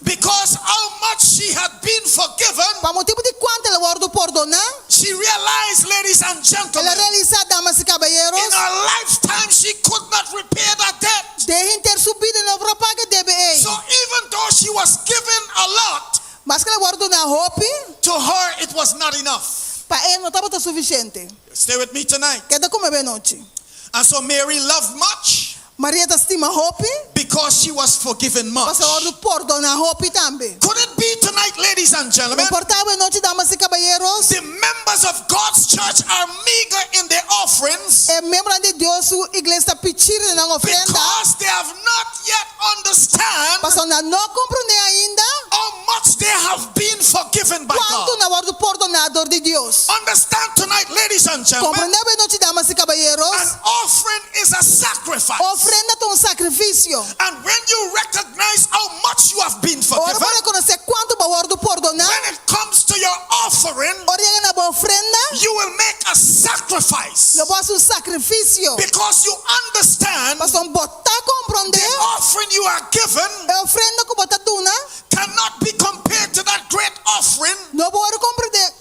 Because how much she had been forgiven, Para motivo de quanto ela guardo perdonar. she realized, ladies and Ela gentlemen, realiza, damas e caballeros. in her lifetime she could not repay that debt. De ter subido e não paga deve. So even though she was given a lot, Mas que ela guardo na hope. to her it was not enough. Para ele não estava suficiente. Stay with me tonight. Queda como é noite. And so Mary loved much Maria te estima hope. because she was forgiven much. Mas ela guardo perdonar hope também. Could it be tonight, ladies and gentlemen, Importava noite, damas e caballeros. the members of God's church are meager in their offerings É membro de Deus, a igreja pedir na oferenda. because they have not yet understand Mas não compreende ainda how much they have been forgiven by quanto God. na guardo perdonador de Deus. Understand tonight, ladies and gentlemen, Compreende noite, damas e caballeros. an offering is a sacrifice. Ofrenda é sacrifício. And when you recognize how much you have been Ora forgiven, para reconhecer quanto eu guardo perdonar. when it comes to your offering, Ora na boa ofrenda, you will make a sacrifice eu posso sacrifício. because you understand Mas não botar compreender. the offering you are given É ofrenda que botar tuna. cannot be compared to that great offering Não pode compreender.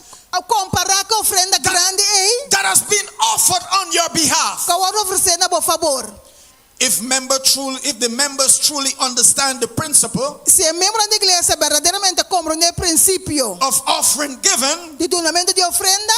Comparar com a ofrenda grande aí. that has been offered on your behalf. Que eu vou oferecer na boa favor. If the members truly understand the principle Se é membro da igreja verdadeiramente compreende o princípio of offering given, de donamento de ofrenda,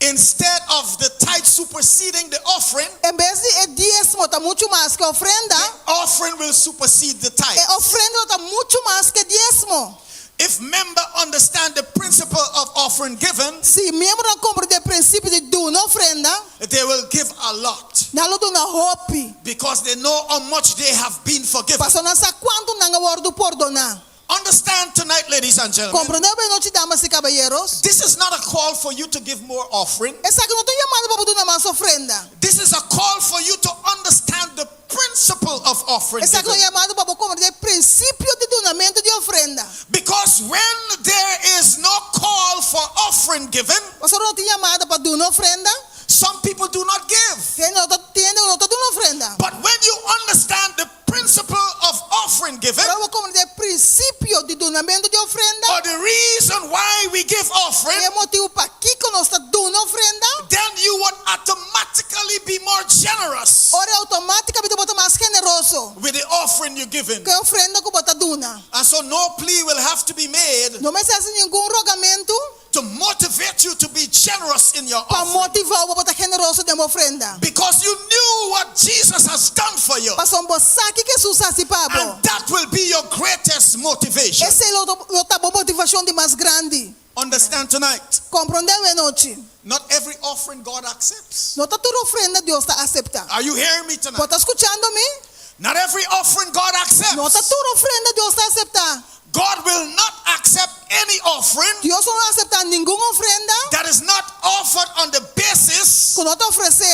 instead of the tithe superseding the offering, em vez de dízimo está muito mais que a ofrenda, offering will supersede the tithe. a ofrenda está muito mais que dízimo. If member understand the principle of offering given, Se membro não compreende o princípio de donar ofrenda, they will give a lot não lo dona hope. because they know how much they have been forgiven. Passou não sabe quanto não guardo perdonar. Understand tonight, ladies and gentlemen, Compreendeu bem noite, damas e caballeros? this is not a call for you to give more offering. Essa que não estou chamando para donar mais ofrenda. This is a call for you to understand the principle of offering Essa que não given. chamando para compreender o princípio de donamento de ofrenda. Because when there is no call for offering given, Você não tem chamada para donar ofrenda? some people do not give. Quem não está dando ofrenda? But when you understand the principle of offering given, Para eu compreender o princípio de donamento de ofrenda, or the reason why we give offering, é motivo para que nós está dando ofrenda, then you would automatically be more generous ora automaticamente você mais generoso with the offering you're giving. que a ofrenda que você dona. And so no plea will have to be made Não me faz nenhum rogamento to motivate you to be generous in your para offering. motivar o você estar generoso de uma ofrenda. Because you knew what Jesus has done for you. Para saber que Jesus faz para And that will be your greatest motivation. essa é a motivação de mais grande. Understand tonight. Compreendeu noche. Not every offering God accepts. No está toda ofrenda Dios está acepta. Are you hearing me tonight? ¿Vos estás escuchando-me? Not every offering God No está accepts. toda ofrenda Dios está acepta. God will not accept any offering Dios no va a aceptar ninguna ofrenda that is not offered on the basis que no te ofrece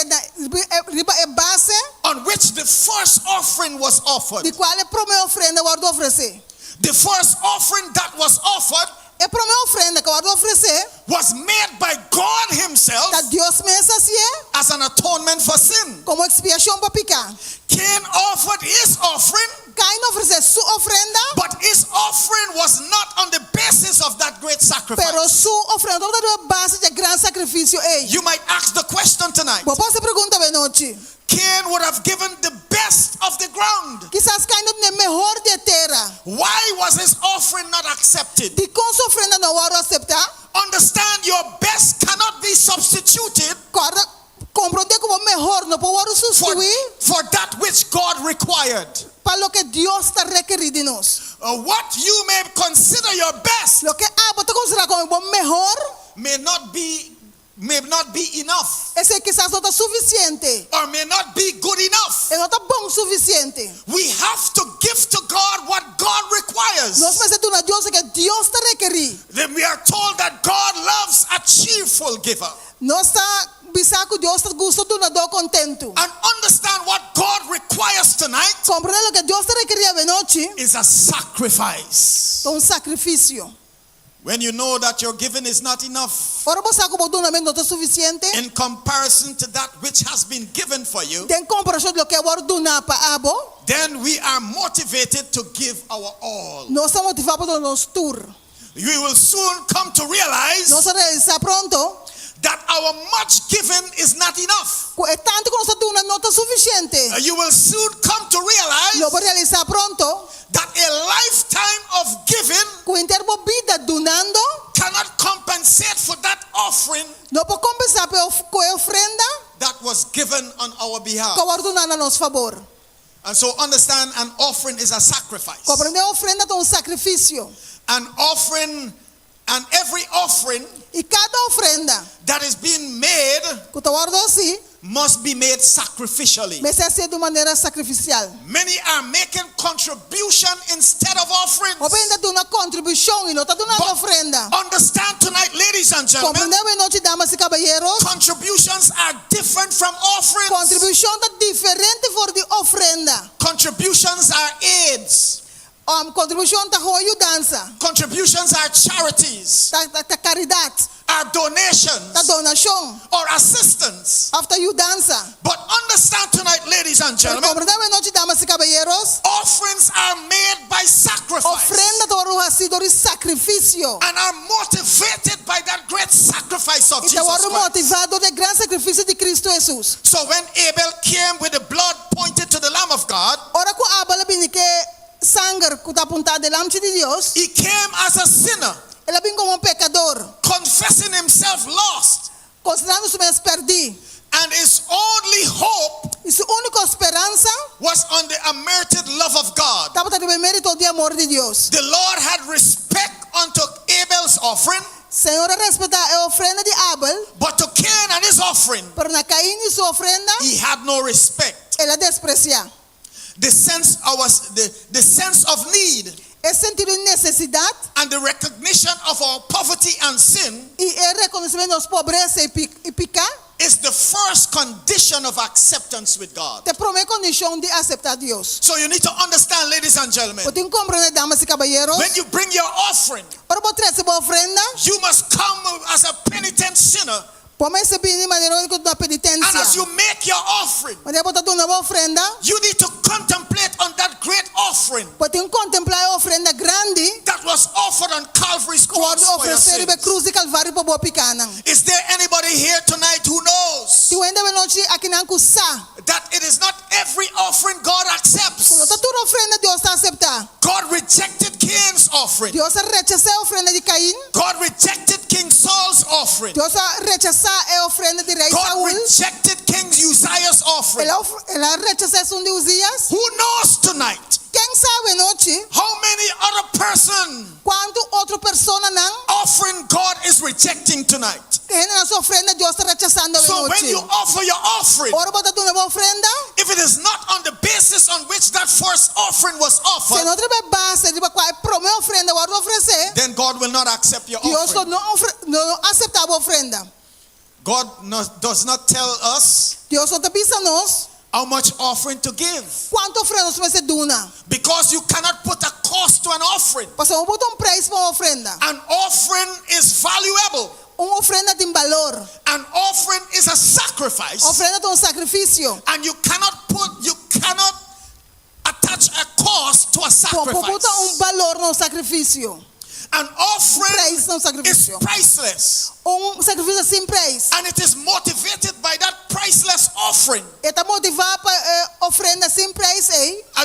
base on which the first offering was offered. de qual é a primeira ofrenda que guarda oferecer. The first offering that was offered A primeira ofrenda que guarda oferecer was made by God Himself da Deus mesmo assim as an atonement for sin. como expiação para picar. Cain offered his offering, Caim ofereceu sua ofrenda, but his offering was not on the basis of that great sacrifice. pero sua ofrenda não era base de grande sacrifício. You might ask the question tonight. Vou fazer pergunta bem noite. Cain would have given the best of the ground. Quizás Caim não tem melhor de terra. Why was his offering not accepted? De com sua ofrenda não vai aceitar. Understand, your best cannot be substituted Compreender como melhor não pode for, substituir for that which God required. para o que Deus está requerido de nós. What you may consider your best Lo que você considera como melhor, may not be enough, esse quizás não está suficiente. or may not be good enough. Não está bom o suficiente. We have to give to God what God requires. Nós precisamos de Deus que Deus está requerido. Then we are told that God loves a cheerful giver. Nós está bisako Deus está gosto do nadador contento. And understand what God requires tonight Compreender lo que Deus está requerido de noite, is a sacrifice. sacrifício. When you know that your giving is not enough Ora você como donamento não está suficiente. in comparison to that which has been given for you, Tem comparação do que agora donar para abo, then we are motivated to give our all. nós estamos motivados para nos tour. We will soon come to realize Nós realizar pronto, that our much given is not enough. é tanto que nós donamos não está suficiente. You will soon come to realize Lo vou realizar pronto, that a lifetime of giving com intervo vida donando, cannot compensate for that offering não pode compensar com a ofrenda that was given on our behalf. que agora donando a nosso favor. And so understand, an offering is a sacrifice. Compreender a ofrenda é sacrifício. An offering, and every offering E cada ofrenda that is being made que tu guarda assim, must be made sacrificially. mas é ser de maneira sacrificial. Many are making contribution instead of offerings. O bem de uma contribuição e não está dando But ofrenda. understand tonight, ladies and gentlemen, Compreender bem noite, damas e caballeros, contributions are different from offerings. contribuição está diferente for de ofrenda. Contributions are aids. Contribuição está com ajudança, Contributions are charities, está caridade, are donations, está donação, or assistance. está ajudança. But understand tonight, ladies and gentlemen, Compreender bem noite, damas e caballeros, offerings are made by sacrifice ofrenda está sido de sacrifício. and are motivated by that great sacrifice of E Jesus está Christ. motivado de grande sacrifício de Cristo Jesus. So when Abel came with the blood pointed to the Lamb of God, Ora com Abel vem que sangue que está apontado delante de Deus, he came as a sinner, ele vem como pecador, confessing himself lost, considerando-se mesmo perdido. and his only hope E sua única esperança was on the unmerited love of God. estava no mérito de amor de Deus. The Lord had respect unto Abel's offering, Senhor respeita a ofrenda de Abel, but to Cain and his offering, pero na Caim e sua ofrenda, he had no respect. ele desprecia. The sense of need É sentido de necessidade and the recognition of our poverty and sin e é reconhecimento de pobreza e picar, is the first condition of acceptance with God. te promete condição de aceitar Deus. So you need to understand, ladies and gentlemen, Eu tenho que compreender, damas e caballeros, when you bring your offering, para você receber a ofrenda, you must come as a penitent sinner. pode receber de maneira única da And as penitência. you make your offering, Quando você botar uma ofrenda, you need to contemplate on that great offering pode contemplar a ofrenda grande that was offered on Calvary's que cross for your oferecer a sins. cruz de Calvário para boa picana. Is there anybody here tonight who knows Se ainda bem noite aqui não custa, that it is not every offering God accepts? quando está toda ofrenda Deus está aceitar. God rejected Cain's offering. Deus rechazou a ofrenda de Caim. God rejected King Saul's offering. Deus rechazou a ofrenda de rei God Saul. rejected King Uzziah's offering. Ela rechazou um de Uzias. Who knows tonight Quem sabe noite how many other person quanto outra pessoa não offering God is rejecting tonight. Que gente na sua ofrenda Dios está rechazando de So when noche. you offer your offering, Ora bota tu nueva ofrenda. if it is not on the basis on which that first offering was Se offered, não tiver base de qual é primeira ofrenda agora oferecer, then God will not accept your Dios offering. não aceitava a ofrenda. God does not tell us Dios não te pisa nós how much offering to give, quanto ofrenda nós vamos duna. because you cannot put a cost to an offering. Porque não bota preço para uma ofrenda. An offering is valuable. Uma ofrenda tem valor. An offering is a sacrifice, Ofrenda tem sacrifício. and you cannot attach a cost to a Como bota sacrifice. valor no sacrifício. An offering Preço no is sacrifício. priceless, Sacrifício sem preço. and it is motivated by that priceless offering Está motivado para ofrenda sem preço,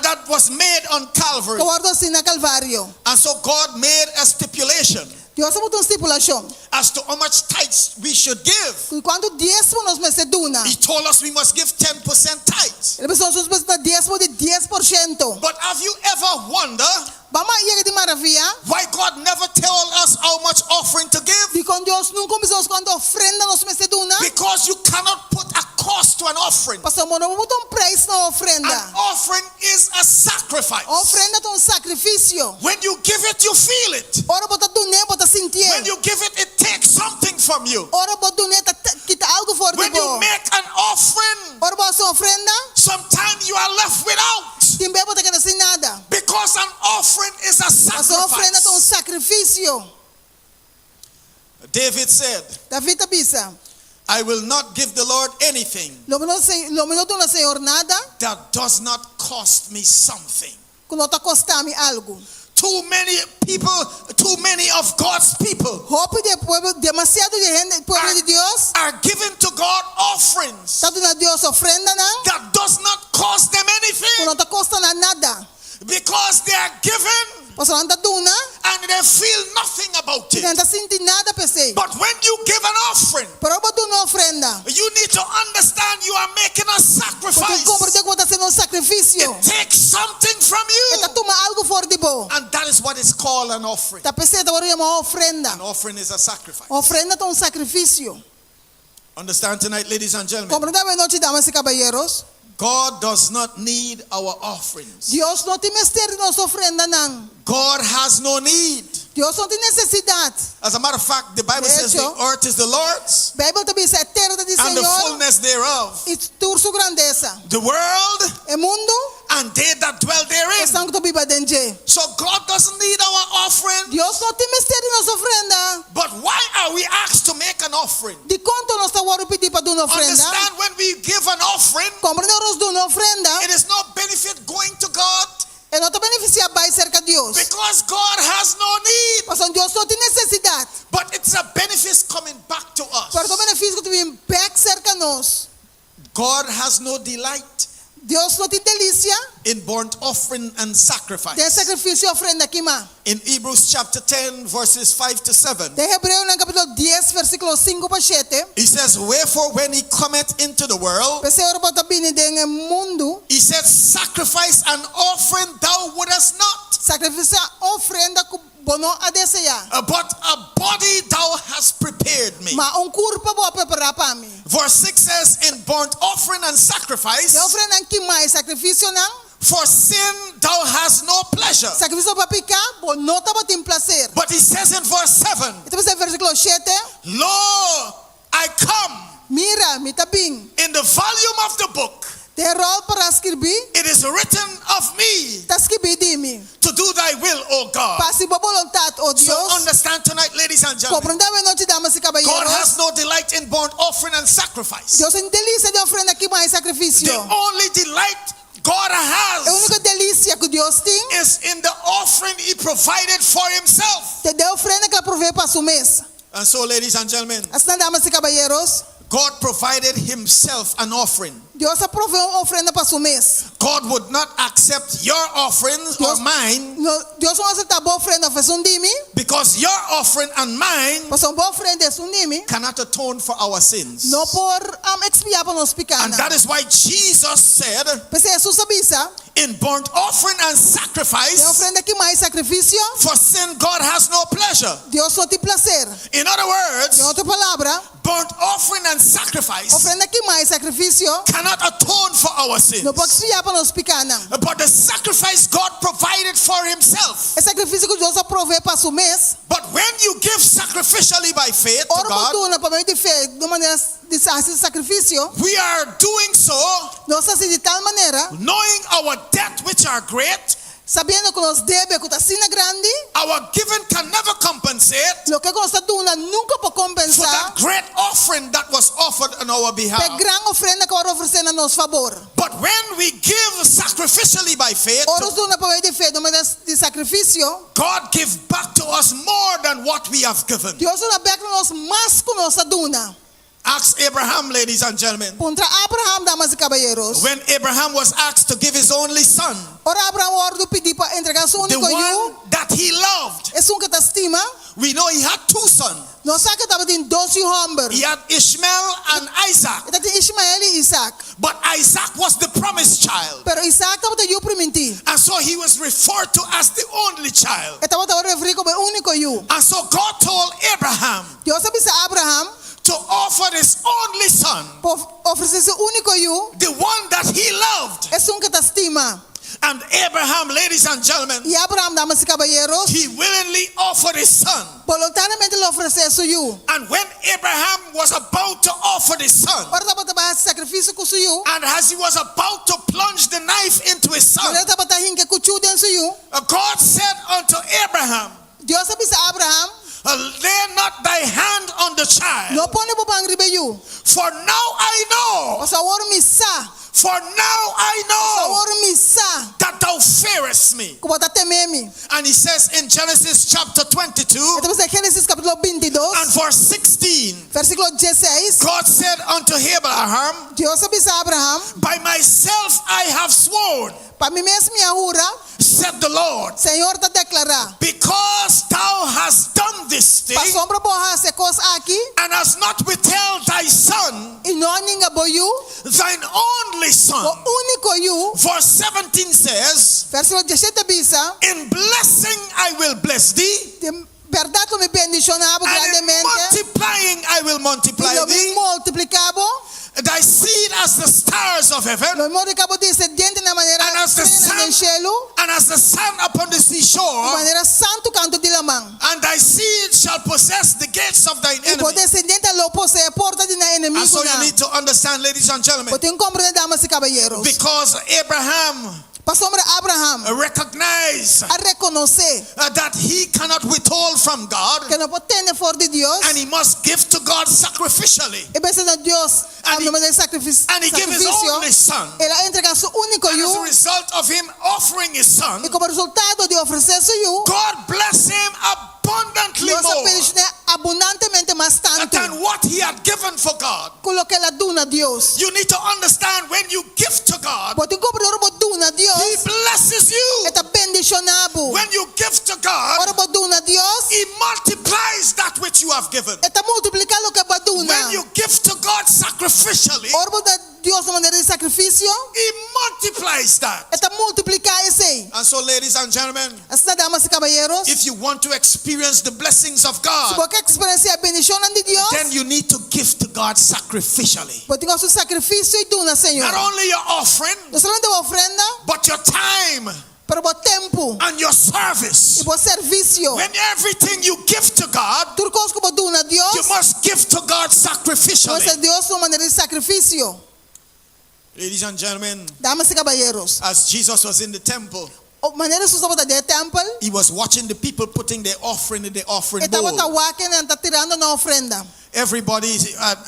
that was made on Calvary. Guardo assim na Calvário. And so God made a stipulation Deus botou estipulação. as to how much tithes we should give. Quando dízimo nós vamos duna. He told us we must give 10% tithes. Ele pensou nós vamos dar dízimo de 10%. But have you ever wondered Vamos ir de maravilha. why God never told us how much offering to give? E com Deus nunca começou quando ofrenda nós vamos duna. Because you cannot put a cost to an offering. Pastor, não botou preço na ofrenda. An offering is a sacrifice. Ofrenda tem sacrifício. When you give it, you feel it. Ora bota duné, bota sentir. When you give it, it takes something from you. Ora bota duné, quita algo fora When de you bo. make an offering, Ora bota sua ofrenda. sometimes you are left without. Timbe bota queda sem nada. Because an offering is a A sua ofrenda tem sacrifice. sacrifício. David said, David avisa. I will not give the Lord anything Lo minuto na Senhor nada, that does not cost me something. que não está custando algo. Too many of God's people Hope de pueblo, demasiado de gente, pueblo de Dios, are giving to God offerings está dando a Dios ofrenda, não? that does not cost them Que anything, não está custando nada. because they are given Pastor, não está dando, and they feel nothing about não it. está sentindo nada, pensei. But when you give an offering, Pero botou uma ofrenda. you need to understand you are making a Porque sacrifice. compreende que está sendo um sacrifício. It takes something from you, Está tomando algo fora de bo. and that is what is called an offering. Está pensando agora uma ofrenda. An offering is a sacrifice. Ofrenda tem sacrifício. Understand tonight, ladies and gentlemen, Compreende a noite, damas e caballeros? God does not need our offerings. Deus não tem mistério de nossa ofrenda, não. God has no need. Deus não tem necessidade. As a matter of fact, the Bible says the hecho, earth is the Lord's A Bíblia também diz a terra do and the Senhor fullness thereof. e toda sua grandeza. The world O mundo and they that dwell therein. estão com a Bíblia dentro. So God doesn't need our offering. Deus não tem mistério de nossa ofrenda. But why are we asked to make an offering? De quanto nós estamos a pedir para dar uma ofrenda? Understand, when we give an offering, Compreende nós dar uma ofrenda? it is no benefit going to God E não está beneficiando mais cerca de Deus. because God has no need. Mas Deus não tem necessidade. But it's a benefit coming back to Para o us. benefício que vem back cerca de nós. God has no delight Deus não tem delícia in burnt offering and de sacrifice. sacrifício e ofrenda aqui, mas. In Hebrews chapter 10, verses 5 to 7, De Hebreu, no capítulo 10, versículo 5 para 7. he says, Wherefore when he cometh into the world, Pensei ora para bem de mundo. he said, Sacrifice and offering thou wouldest not, Sacrifício ofrenda que bono a desejar. but a body thou hast prepared me. Mas corpo vou preparar para mim. Verse 6 says, In burnt offering and sacrifice, De ofrenda que mais sacrifício não? for sin thou hast no pleasure. Sacrifício para picar, bom não estava tem prazer. But he says in verse 7, Então você versículo 7. Lo, I come. Mira, me tá bem. In the volume of the book, De rol para escrever, it is written of me está escrito de mim. to do thy will, O God. Para se boa vontade, oh So Deus. understand tonight, ladies and gentlemen, Compreende a noite, damas e God caballeros. has no delight in burnt offering and sacrifice. Deus tem delícia de ofrenda que mais sacrifício. The only delight God A has única delícia que Deus tem is in the offering he provided for himself. é da ofrenda que ela provê para sua mesa. And so, ladies and gentlemen, Assim, damas e caballeros, God provided himself an offering. Deus aprovou uma ofrenda para sua mesa. God would not accept your offerings or mine, Deus não aceita boa ofrenda para um dime, because your offering and mine para uma boa ofrenda é um dime, cannot atone for our sins. não por expiar para nós And pecados. that is why Jesus said Porque Jesus avisa, in burnt offering and Em sacrifice, ofrenda que mais sacrifício, for sin God has no pleasure. Deus só tem prazer. In other words, Em outra palavra, burnt offering and sacrifice ofrenda que mais sacrifício, cannot atone for our sins. não pode criar para nós pecados. But the sacrifice God provided for himself. É sacrifício que Deus provê para o mês. But when you give sacrificially by faith to Ora, God, por para meio de fé, de maneira de sacrifício, we are doing so nós assim de tal maneira, knowing our debt which are great. sabendo que nos deve que está sina grande, Our giving can never compensate lo que nós está dando nunca pode for compensar. that great offering that was offered on our É behalf. grande ofrenda que ora oferecendo a nosso favor. But when we give sacrificially by faith, Ora, dando para meio de fé, de maneira de sacrifício, God gives back to us more than what we have given. Deus nos dá para nós mais que nós duna. Ask Abraham, ladies and gentlemen. Contra Abraham, damas e caballeros. When Abraham was asked to give his only son, Ora, Abraham ora pedir para entregar seu the único one filho. that he loved, É um que te estima. we know he had two sons. Nós sabemos que estava tendo 12 homens. He had Ishmael and Isaac. Estava tendo Ismael e Isaac. But Isaac was the promised child. Pero Isaac estava tendo o prometido. And so he was referred to as the only child. Estava tendo referido como o único filho. And so God told Abraham Deus avisa a Abraham to offer his only son, para oferecer seu único filho. the one that he loved. É um que te estima. And Abraham, ladies and gentlemen, E Abraham, damas e caballeros, he willingly offered his son. voluntariamente ele ofereceu seu filho. And when Abraham was about to offer his son, Ora, estava tendo sacrifício com seu filho. and as he was about to plunge the knife into his son, Ele estava tendo que cuchillo dentro seu filho. God said unto Abraham, Deus avisa a Abraham, lay not thy hand on the child, não põe o bang ribeio. for now I know, O sabor me sa. for now I know Sabor me sa. that thou fearest me. Como tá temendo. And he says in Genesis chapter 22 Então, em Gênesis capítulo 22, and verse 16, versículo 16, God said unto Abraham, Deus avisa a Abraham, by myself I have sworn, para mim mesmo minha jura, said the Lord, Senhor está declarar, because thou hast done this thing, para sombra borrar essa coisa aqui, and hast not withheld thy son, e não ninguém boiu, thine only o son. único eu, Verse 17 says, versículo 17 avisa, in blessing I will bless thee, de verdade eu me bendicionava and in grandemente, multiplying I will multiply e eu me thee, multiplicava, thy seed as the stars of heaven, eu multiplicava descendente na maneira and as the plena sun, no cielo, and as the sun upon the de seashore, maneira santo canto de lamang. and thy seed shall possess the gates of thine E o enemy. descendente lo possui a porta de na And inimigo so you na. need to understand, ladies and gentlemen, Eu tenho que compreender, damas e caballeros. because Abraham Para sombra Abraham, recognized a reconhecer that he cannot withhold from God, que não pode ter fora de Deus, and he must give to God sacrificially. e pensa na Deus, And a he- maneira de sacrifício, And he gave his only son. ela entrega seu único And as a filho, result of him offering his son, e como resultado de oferecer seu filho, God blessed him abundantly Deus more abençoa abundantemente mais tanto than what he had given for God. com o que ela duna a Deus. You need to understand, when you give to God, Pode compreender o duna a he Deus, blesses you. está bendicionado. When you give to God, Ora, o duna a Deus, he multiplies that which you have given. está multiplicando o que é duna. When you give to God sacrificially, Ora, da Deus de maneira de sacrifício, he multiplies that. está multiplicar esse. And so, ladies and gentlemen, Assim, damas e caballeros, if you want to experience the blessings of se God, você experienciar a bendição de Deus, then you need to give to God sacrificially. você tem o seu sacrifício e duna, Senhor. Not only your offering, Não somente a ofrenda, but your time pero o tempo and your service. e o serviço. When everything you give to God, Tudo coisa que você duna a you Deus, must give to God sacrificially. você Deus de uma maneira de sacrifício. Ladies and gentlemen, Damas e caballeros, as Jesus was in the temple, a maneira que você de templo, he was watching the people putting their offering in the offering estava bowl. tawaken e está tirando na ofrenda. Everybody,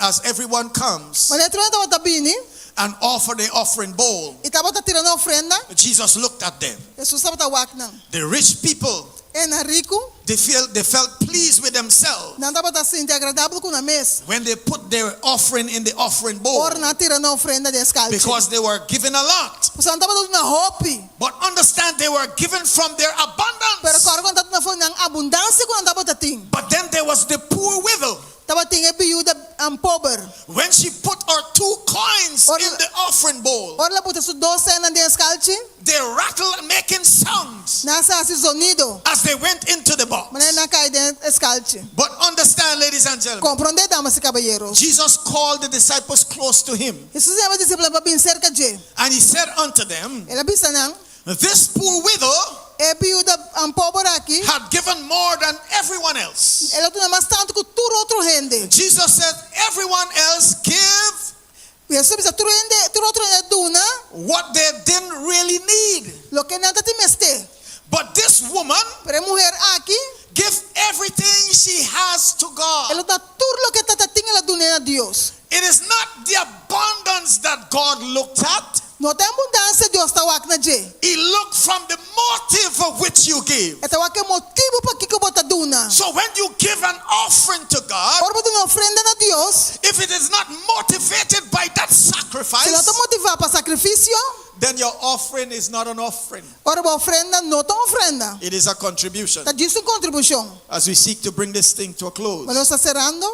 as everyone comes Mas ele estava bini, and offer the offering bowl, e estava tirando a ofrenda, Jesus looked at them. Jesus estava tawaken. The rich people, E na rico, they felt pleased with themselves não estava assim agradável com a mesa. when they put their offering in the offering bowl, Ora na tirando a ofrenda de escalche. because they were given a lot. Você não estava dando na roupa, But understand, they were given from their pero abundance. agora quando estava na abundância quando estava tating. But then there was the poor widow. Estava tinha viúva pobre. When she put her 2 coins in the offering bowl, Ora ela puta su 2 cenas de escalchi. they rattled, making sounds Nasa asi sonido. as they went into the box. Mané na cai de escalchi. But understand, ladies and gentlemen, Comprende, damas y caballeros. Jesus called the disciples close to him, Jesus é uma discípula para bem cerca de. and he said unto them, Ela bisa nang this poor widow e piuda pobre aqui. had given more than everyone else. Ela tu mais tanto que tudo outro rende. Jesus said, everyone else give Jesus bisa tudo rende, tudo outro rende duna. what they didn't really need. Lo que nada te meste. But this woman Pero mulher aqui, give everything she has to God. ela dá tudo lo que tata tinha ela duna a Deus. It is not the abundance that God looked at. Não tem abundância Deus está aqui na je. He looked from the motive of which you give. Esta aqui é motivo para que eu bota duna. So when you give an offering to God, Ora bota uma ofrenda na Deus. if it is not motivated by that Se ela está sacrifice, motivada para sacrifício, then your offering is not an offering. ora a ofrenda não está ofrenda. It is a contribution. Está disso contribuição. As we seek to bring this thing to a Mas close, nós está cerrando.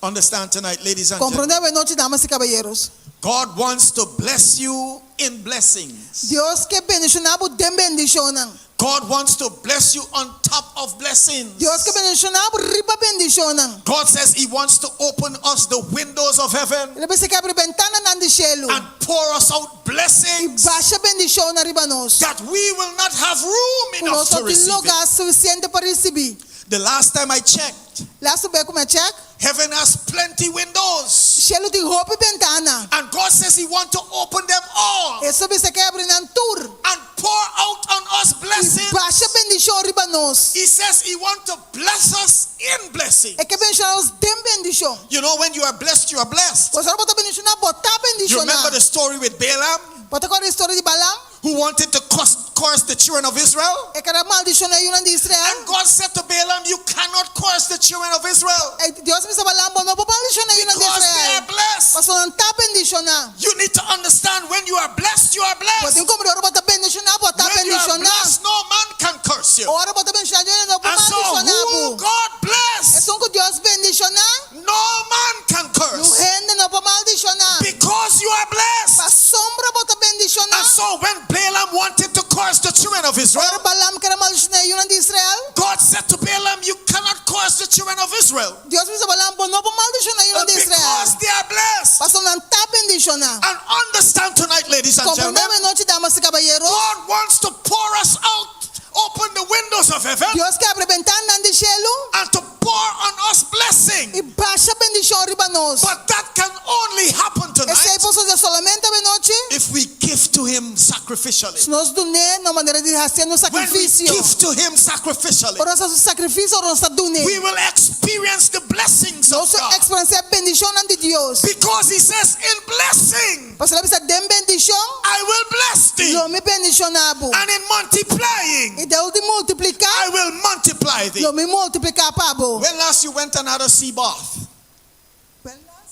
understand tonight, ladies and gentlemen, Compreende a noite, damas e caballeros. God wants to bless you in blessings. Deus quer bendicionar por dem bendicionam. God wants to bless you on top of blessings. Deus quer bendicionar por riba bendicionam. God says He wants to open us the windows of heaven Ele pensa que abre ventana na de cielo. and pour us out blessings Baixa bendição na riba nós. that we will not have room Nós enough to não temos receive lugar it. suficiente para receber. The last time I checked, Lá subir como é check. heaven has plenty windows. Cielo tem roupa e ventana. And God says He wants to open them all Isso pensa que abre na tour. and pour out on us blessings. Baixa bendição riba nós. He says He wants to bless us in blessing. É que bendição nós dem bendição. You know, when you are blessed, you are blessed. Você não bota bendição, botar You bendição. remember the story with Balaam, Bota com a história de Balaam. who wanted to curse the children of Israel? É que era maldição na Yuna de Israel. And God said to Balaam, you cannot curse the children of Israel Deus me estava lá, não pode maldição na Yuna de because they Israel. are blessed. Mas não está bendicionar. You need to understand, when you are blessed, you are Você tem blessed. como eu botar bendicionar, botar When you are bendicionar. blessed, no man can curse you. Ora botar bendicionar, não pode And so who maldicionar. God É bless, só que Deus bendicionar, no man can no curse rende não pode maldicionar. because you are blessed. Para sombra botar bendicionar. And so when Balaam wanted to curse the children of Ora Israel, Balaam que era maldição na Yuna de Israel. God said to Balaam, you cannot curse the children of Israel Deus me estava lá, não pode maldição na Yuna de Israel. because they are blessed. Mas não está bendicionar. And understand tonight, ladies and gentlemen, Compreendemos noite, damas e caballeros. God wants to pour us out, open the windows of heaven, Deus que abre ventana de cielo and to pour on us blessing. e baixa bendição riba nós. But that can only happen Esse aí tonight posso dizer solamente a noite. if we give to Him sacrificially. Se nós doné na maneira de fazer no When we sacrifício. give to Him sacrificially, O nosso sacrifício, o nosso doné. we will experience the blessings of Nosso God. experiência bendição de Deus. Because He says, in blessing, Você vai precisar de bendição. I will bless thee. Eu me bendicionavo. And in multiplying, E Deus de multiplicar. I will multiply thee. Eu me multiplicar, Pablo. When last you went and had a sea bath?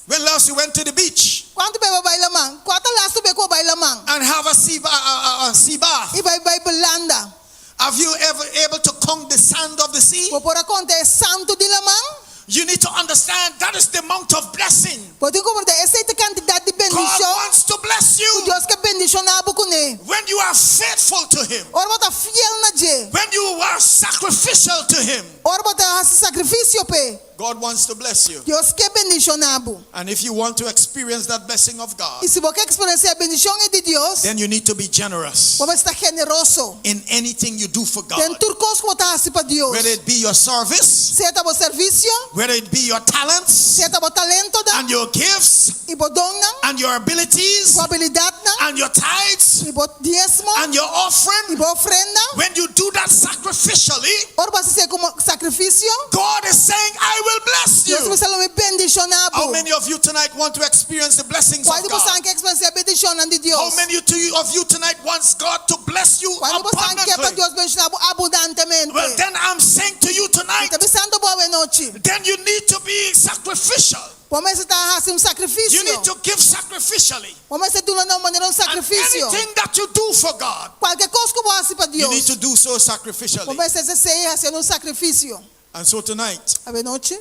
When last you went to the beach Quanto bebe bailamang? Quanto lasto bebe ko bailamang? and have a sea bath? E vai belanda. Have you ever able to count the sand of the sea? Vou pôr a conta é santo de lamang. You need to understand that is the amount of blessing. Pode compreender essa é a quantidade de God bendição. wants to bless O you Deus que bendicionava com ele. when you are faithful to Him, Ora bota fiel na je. when you are sacrificial to Him. Ora bota esse sacrifício pe. God wants to bless you. Deus que bendicionava. And if you want to experience that blessing of God, E se você quer experienciar a bendição de Deus, then you need to be generous você está generoso. in anything you do for Tem God. tudo coisa que você faz para Deus. Whether it be your service, Seja o serviço, whether it be your talents seja o talento da, and your gifts e o dom não, and your abilities a habilidade não, and your tithes e o dízimo, and your e offering, a ofrenda. when you do that sacrificially, Ora você ser como sacrifício, God is saying, I will bless Deus you. me salva me bendicionava. How many of you tonight want to experience the blessings Quando of você God? quer experienciar a bendição de Deus? How many of you tonight wants God to bless you Quando você quer para abundantly? Deus bendicionar abundantemente? Well, then I'm saying to you tonight, Está pensando boa noite. then you need to be sacrificial. Como você está fazendo sacrifício? You need to give sacrificially. Como você está dando uma maneira And sacrifício? anything that you do for God, Qualquer coisa que você faça para you need Deus, to do so sacrificially. como você está fazendo sacrifício? And so tonight, A noite,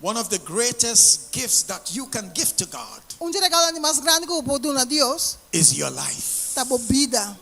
One of the greatest gifts that you can give to God regalo mais grande que eu posso dar a Deus, is your life. tá boa vida.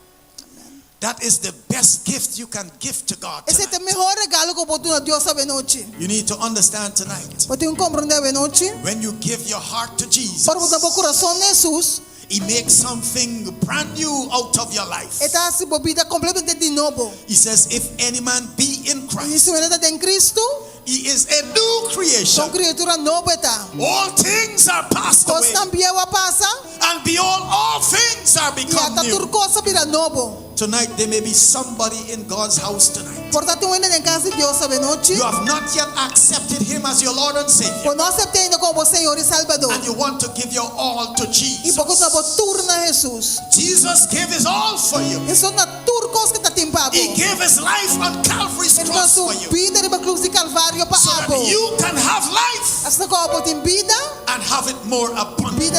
That is the best gift you can give to God Esse é tonight. o melhor regalo que eu posso dar a Deus essa noite. You need to understand tonight. Eu tenho que compreender essa noite. When you give your heart to Jesus, Para botar o coração em Jesus, He makes something brand new out of your life. está se boa vida completamente de novo. He says, if any man be in E Christ, se você está em Cristo, he is a new creation. são criatura nova está. All things are passed Coisas away, também vai passar and behold, all things are e become até tudo new. coisa vira novo. Tonight, there may be somebody in God's house tonight. Portanto, eu ainda em casa de Deus essa noite. You have not yet accepted Him as your Lord and Savior, Quando nós aceitamos como Senhor e Salvador. and you want to give your all to E Jesus. porque nós vamos turnar Jesus. Jesus gave His all for you. Isso não é tudo coisa que está tempado. He gave His life on Calvary's Ele cross sua for you, vida na cruz de Calvário para so that abo. you can have life Assim como tem vida, and have it more vida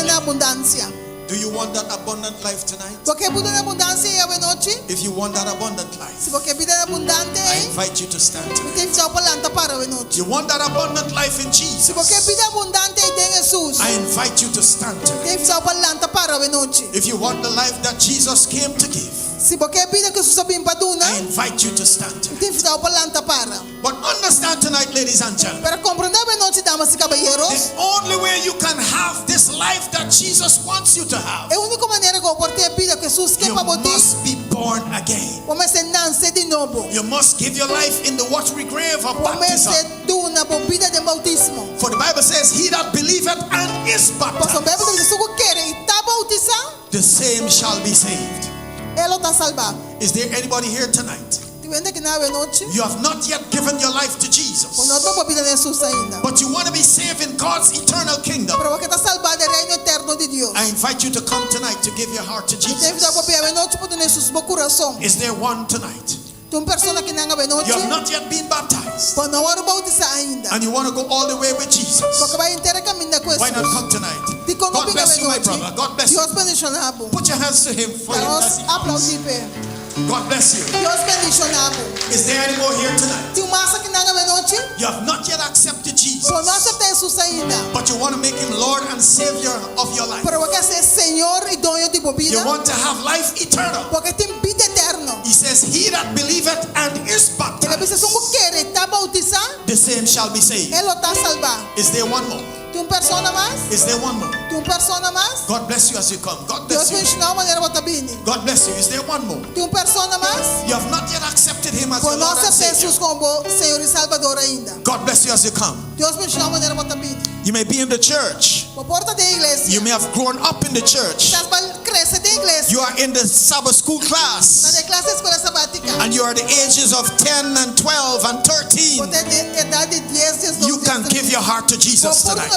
abundantly. na abundância. Do you want that abundant life tonight? Porque vida na abundância é a noite. If you want that abundant Se life, você vida na abundante, I invite you to stand tonight. tem que ser planta para a noite. You want that abundant life in Se você Jesus, vida abundante em Jesus, I invite you to stand tonight. tem que ser planta para a noite. If you want the life that Jesus came to give, Se você vida que Jesus sabe paduna, I invite you to stand tonight. tem que ser planta para. But understand tonight, ladies and gentlemen, Para compreender a noite, damas e caballeros, the only way you can have this life that Jesus wants you to have, é a única maneira que eu posso ter a vida que Jesus quer you para você. must be born again. Vamos ser nascer de novo. You must give your life in the watery grave of Vamos baptism. ser tu na vida de bautismo. For the Bible says, he that believeth and is Porque a Bíblia baptized, diz que se você quer e está bautizado, the same shall be saved. ele está salvado. Is there anybody here tonight? Tu vende que na noite, You have not yet given your life to Jesus, quando não estou vida de Jesus ainda. but you want to be saved in God's eternal kingdom. Pero você está salvado do reino eterno de Deus. I invite you to come tonight to give your heart to Tem que dar Jesus. para a noite para Jesus no coração. Is there one tonight? Tu uma pessoa que não é noite, You have not yet been baptized, quando não era bautizado ainda. and you want to go all the way with Jesus. Porque vai inteira caminhar com Why not Jesus. come tonight? De quando God vinha bless a you, my noite, brother. God bless you. Deus bendicionado. Put your hands to Him for Him. Nós as He comes. aplaudimos. God bless you. Deus bendicionado. Is there any more here tonight? Tem massa que não é noite, You have not yet accepted Jesus, quando não aceita Jesus ainda. but you want to make Him Lord and Savior of your life. Pero você ser Senhor e dono de vida. You want to have life eternal. Porque tem vida eterna. He says, he that believeth and is Ele diz, se baptized, você quer estar bautizado, the same shall be saved. ele está salvado. Is there one more? Tem uma pessoa mais? Is there one more? Tem uma pessoa mais? God bless you as you come. God Deus bless you. bendicionar a maneira que você God bless you. Is there one more? Tem uma pessoa mais? You have not yet accepted Him as your Quando Lord nós and Savior. Jesus como Senhor e Salvador ainda. God bless you as you come. Deus bendicionar a maneira que você You may be in the church. A porta da igreja. You may have grown up in the church. Estás crescer da igreja. You are in the Sabbath school Na class, classe da escola sabática. and you are the ages of 10 and 12 and 13. Você tem idade de 10, 12, You can give your heart to Jesus tonight.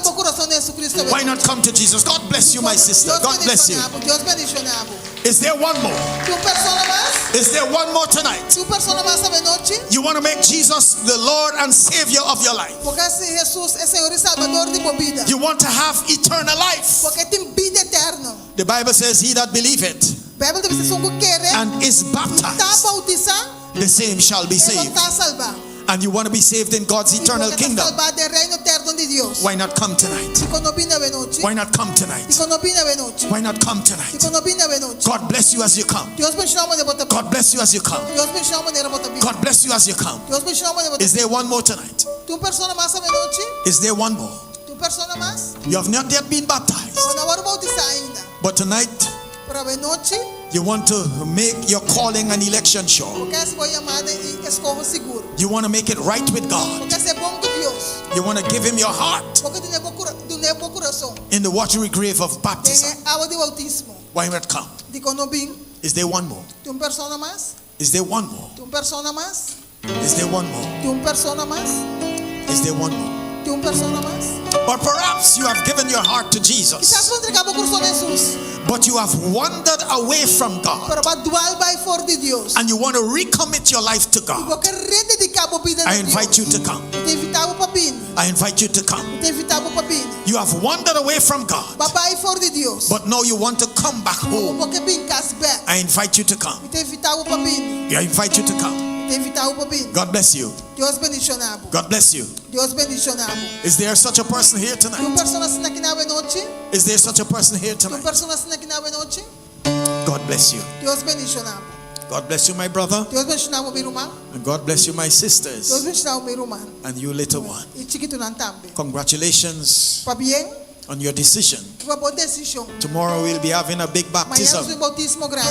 Why not come to Jesus? God bless you, my sister. God bless you. Deus bendicionado. Is there one more? Tem uma pessoa mais? Is there one more tonight? Tem uma pessoa mais essa noite? You want to make Jesus the Lord and Savior of your life. Porque se Jesus é Senhor e Salvador de tua vida. You want to have eternal life. Porque tem vida eterna. The Bible says, he that believeth A Bíblia diz que se você quer and is está baptized, bautizado, the same shall be ele saved. está salvado. And you want to be saved in God's E eternal porque está kingdom. salvado do reino eterno de Deus. Why not come tonight? E quando vinha a noite, Why not come e tonight? quando vinha a noite, Why not come e tonight? quando vinha a noite. God bless you as you come. Deus bendicionar a maneira que God bless you as you come. Deus bendicionar a maneira que você God bless you as you come. Deus bendicionar a maneira que Is there one more tonight? Tem uma pessoa mais essa noite? Is there one more? Tem uma pessoa mais? You have not yet been baptized, Quando não era bautizado ainda. but tonight Para a noite, you want to make your calling and election sure. porque essa foi chamada e escolha seguro. You want to make it right with God. Porque esse é bom com Deus. You want to give Him your heart Porque tem bom coração. in the watery grave of baptism. Tem água de bautismo. Why not come? De quando vim, Is there one more? tem uma pessoa mais? Is there one more? Tem uma pessoa mais? Is there one more? Tem uma pessoa mais? Is there one more? Tem uma pessoa mais? Or perhaps you have given your heart to Quizás Jesus, não entregava o coração a Jesus. but you have wandered away from God, Pero para dual by for de Deus. and you want to recommit your life to E God. porque rededicar a vida I de invite Deus. you to come. Te invitava para vir. I invite you to come. Te invitava para vir. You have wandered away from God, Papai for de Deus. but now you want to come back home. Porque vim casar. I invite you to come. Te invitava para vir. I invite you to come. Te invitado para vir. God bless you. Deus bendicionado. God bless you. Deus bendicionado. Is there such a person here Tem tonight? pessoa assim aqui na noite? Is there such a person here Tem tonight? pessoa assim aqui na noite? God bless you. Deus bendicionado. God bless you, my brother. Deus bendicionado meu irmão. And God bless you, my Deus sisters. bendicionado meu irmão. And you, little one. E chiquito não também. Congratulations Para bem, on your decision. para boa decisão. Tomorrow we'll be having a big Amanhã baptism. é um bautismo grande.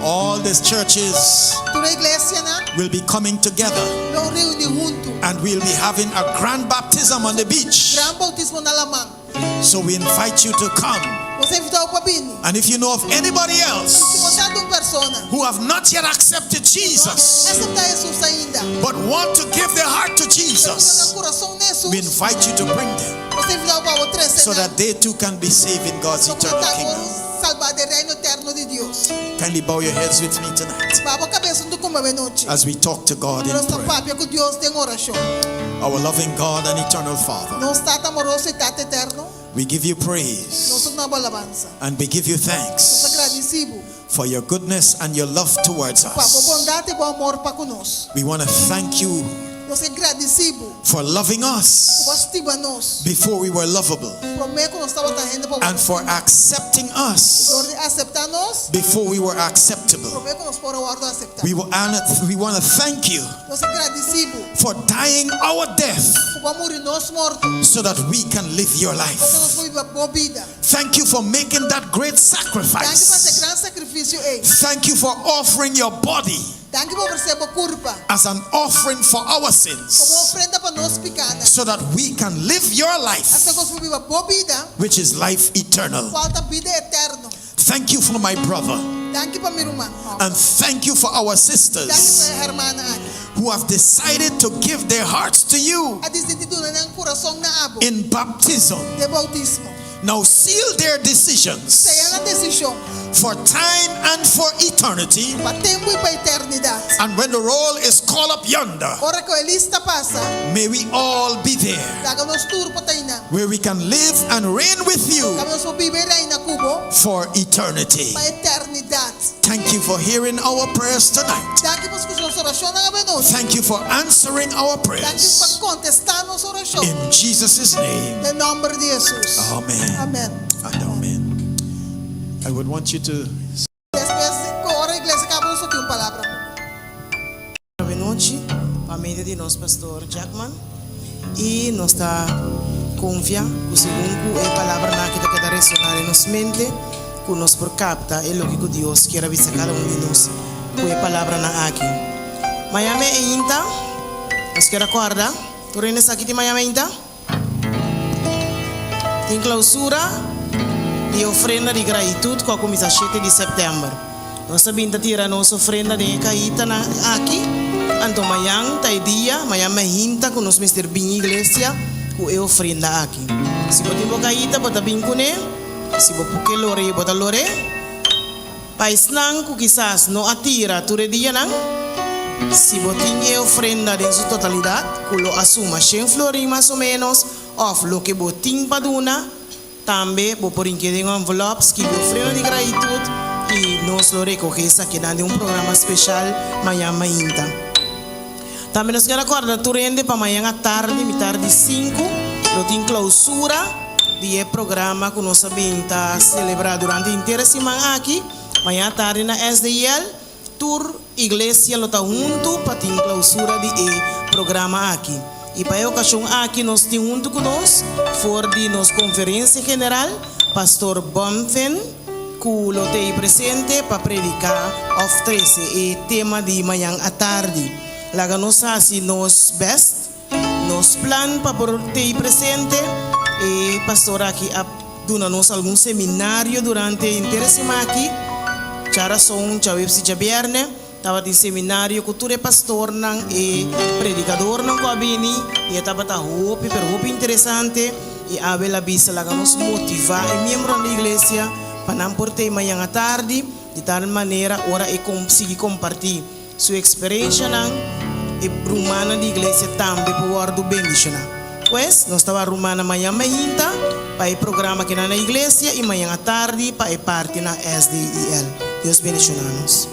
All these churches Toda a igreja, né? will be coming together. Não reúne junto. And we'll be having a grand baptism on the beach. Grande bautismo na Lamang. So we invite you to come. Você é invitado para vir. And if you know of anybody Se else você é uma pessoa who have not yet accepted Jesus, aceitar Jesus ainda, but want to give their heart to no Jesus, coração de Jesus, we invite you to bring them você é invitado para outra so that they too can be saved in God's eternal kingdom. salvar do reino eterno de Deus. Kindly bow your heads with me tonight Baba cabeça do como noite. as we talk to God in Nós prayer. papo com Deus tem oração. Our loving God and eternal Father, Não está amoroso e está eterno. we give you Nós praise somos na alabança. and we give you Nós thanks agradecemos for your goodness and your love towards para a us. bondade e o amor para conosco. We want to thank you Nós agradecemos for loving por us estima nós. before we were lovable Prometo que nós estamos trazendo para and for accepting us Por aceitar nós. before we were acceptable. Prometo que nós por guardo aceitar. We want to thank you Nós agradecemos for dying our death por amor de nós mortos. so that we can live your Porque nós life. foi uma boa vida. Thank you for making that great Danke por esse sacrifice. grande sacrifício aí. Thank you for offering your body Danke por receber culpa as an offering for our como sins ofrenda para nós pecados. so that we can live your Assim life, nós vamos viver uma boa vida, which is life eternal. falta vida eterna. Thank you for my brother Danke para minha irmã. and thank you for our Danke sisters para a irmã aqui. who have decided to give their hearts to you A decidido na coração na abo in baptism. de bautismo. Now seal their decisions Seja na decisão for time and for eternity. para tempo e para eternidade. And when the roll is called up yonder, Ora que a lista passa, may we all be there, daga nos tour para taina. where we can live and reign with you Kami nos viver aí na kubo for eternity. para eternidade. Thank you for hearing our prayers tonight. Danke por escutar nossa oração na abenos. Thank you for answering our Danke prayers. por contestar nossa oração. In Jesus' name, Em nome de Jesus. amen Amém. and amen. I would want you to Después, agora a igreja acabou só tem uma palavra. Boa noite, família de nosso pastor Jackman. E nós está confiando que segundo a palavra na que queda ressonar em nossa mente, que nós por capta é o que Deus quer avisar cada de nós com a palavra na aqui. Miami é inta, nós quer acordar. Tu reinas aqui de Miami inta? Tem clausura e ofrenda de gratuito com a comissão 7 de setembro. Nós sabemos tirar nossa ofrenda de caíta aqui. Então, amanhã, tá dia, amanhã me hinta com nós Mr. Bin Iglesia, com a ofrenda aqui. Se você tem caíta, bota bem com ele. Se você porque lore, bota lore. Pais não, que quizás não atira, tu dia não. Se você tem a ofrenda em sua totalidade, que lo assuma 100 florim mais ou menos, of lo que você tem para donar, também você pode enquadrar em envelopes que você ofrenda de gratuito e nós lo recogemos aqui dentro de programa especial amanhã ainda. Também nós queremos acordar tu rende para amanhã à tarde, tarde 5, nós tem clausura de programa que nós sabemos celebrar durante a inteira semana aqui, amanhã à tarde na SDL, tour Iglesia lo está junto para ter clausura de programa aqui. E para a ocasião aqui nós temos junto conosco, for de nossa conferência general, pastor Bonfen, que lo tem presente para predicar of 13 e tema de amanhã à tarde. Laga nós assim nos best, nos plan para ter presente e pastor aqui dona-nos algum seminário durante a inteira semana aqui. Cara som, chaweb si Jabierne, tava di seminário cultura pastor nang e predicador nang kabini, e tava ta hopi per hopi interessante e abela bisa laga nos motivar e membro da igreja para não portar amanhã à tarde de tal maneira ora e conseguir compartilhar sua experiência nang e rumana da igreja também para guardar bendição. Pues, nós estava rumana amanhã mainta para o programa aqui na igreja e amanhã à tarde para a parte na SDEL. Deus bendicionar-nos.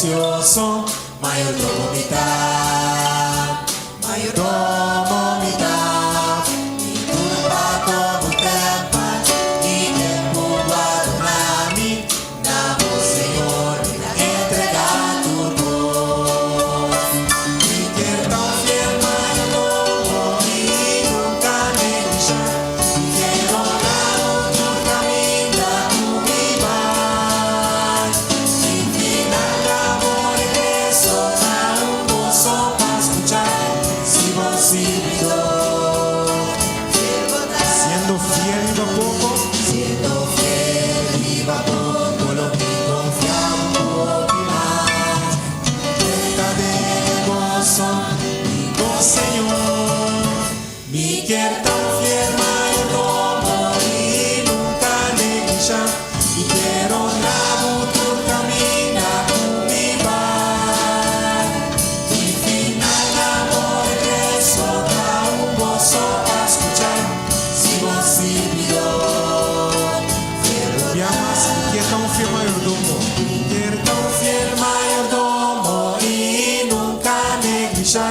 precioso, mayordomo mitad, mayordomo mitad, mi turba como tempa, y tempo guardami, damos Señor, entrega tu voz. Mi tierra fiel mayordomo y nunca negligente, quiero dar tu camino, tu vivar. Sin final amor y eso da un gozo para escuchar, si vos Siendo fiel y poco, siendo fiel y va poco lo que confiamos opinar. Verdadero gozo, digo Señor, mi quiero tan fiel mayordomo y nunca negligencia, y quiero honrar tu camino, mi bar. Mi final amor regreso da un gozo a escuchar, si vos servidor, e amas que é tão fiel mayordomo. quiero tan fiel mayordomo y nunca negligencia,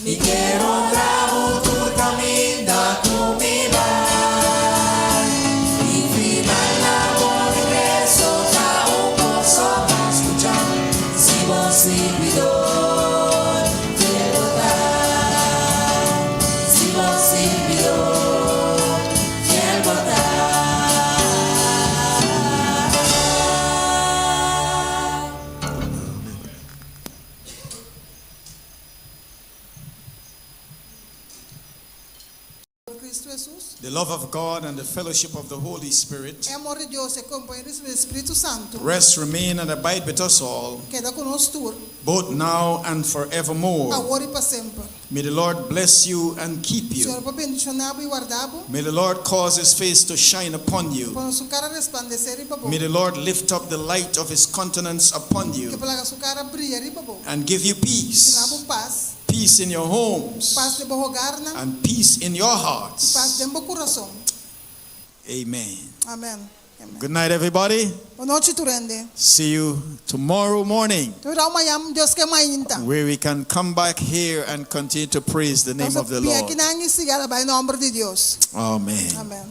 y quiero honrar tu camino, tu mi bar. Mi final amor regreso da un gozo a escuchar, si vos servidor, quiero dar, si vos servidor, quiero dar. Cristo Jesus. The love of God and the fellowship of the Holy Spirit É amor de Deus e companheiros do Espírito Santo. rest, remain, and abide with us all, Queda conosco both now and forevermore. agora e para sempre. May the Lord bless you and keep Senhor, you. para bendicionar e guardar-vos, May the Lord cause his face to shine upon you. para sua cara resplandecer e para May vos. the Lord lift up the light of his countenance upon Que you para sua cara brilhar e para vos. and give you peace. Dá-vos paz. Peace in your homes Paz de bom hogar na, and peace in your paz hearts. de bom coração. Amen. Amém. Amém. Good night, everybody. Boa noite, Turende. See you tomorrow morning, Então, amanhã, Deus que mais então. where we can come back here and continue to praise the name of the Nós Lord. aqui na Iglesia, vai em nome de Deus. Amen. Amém.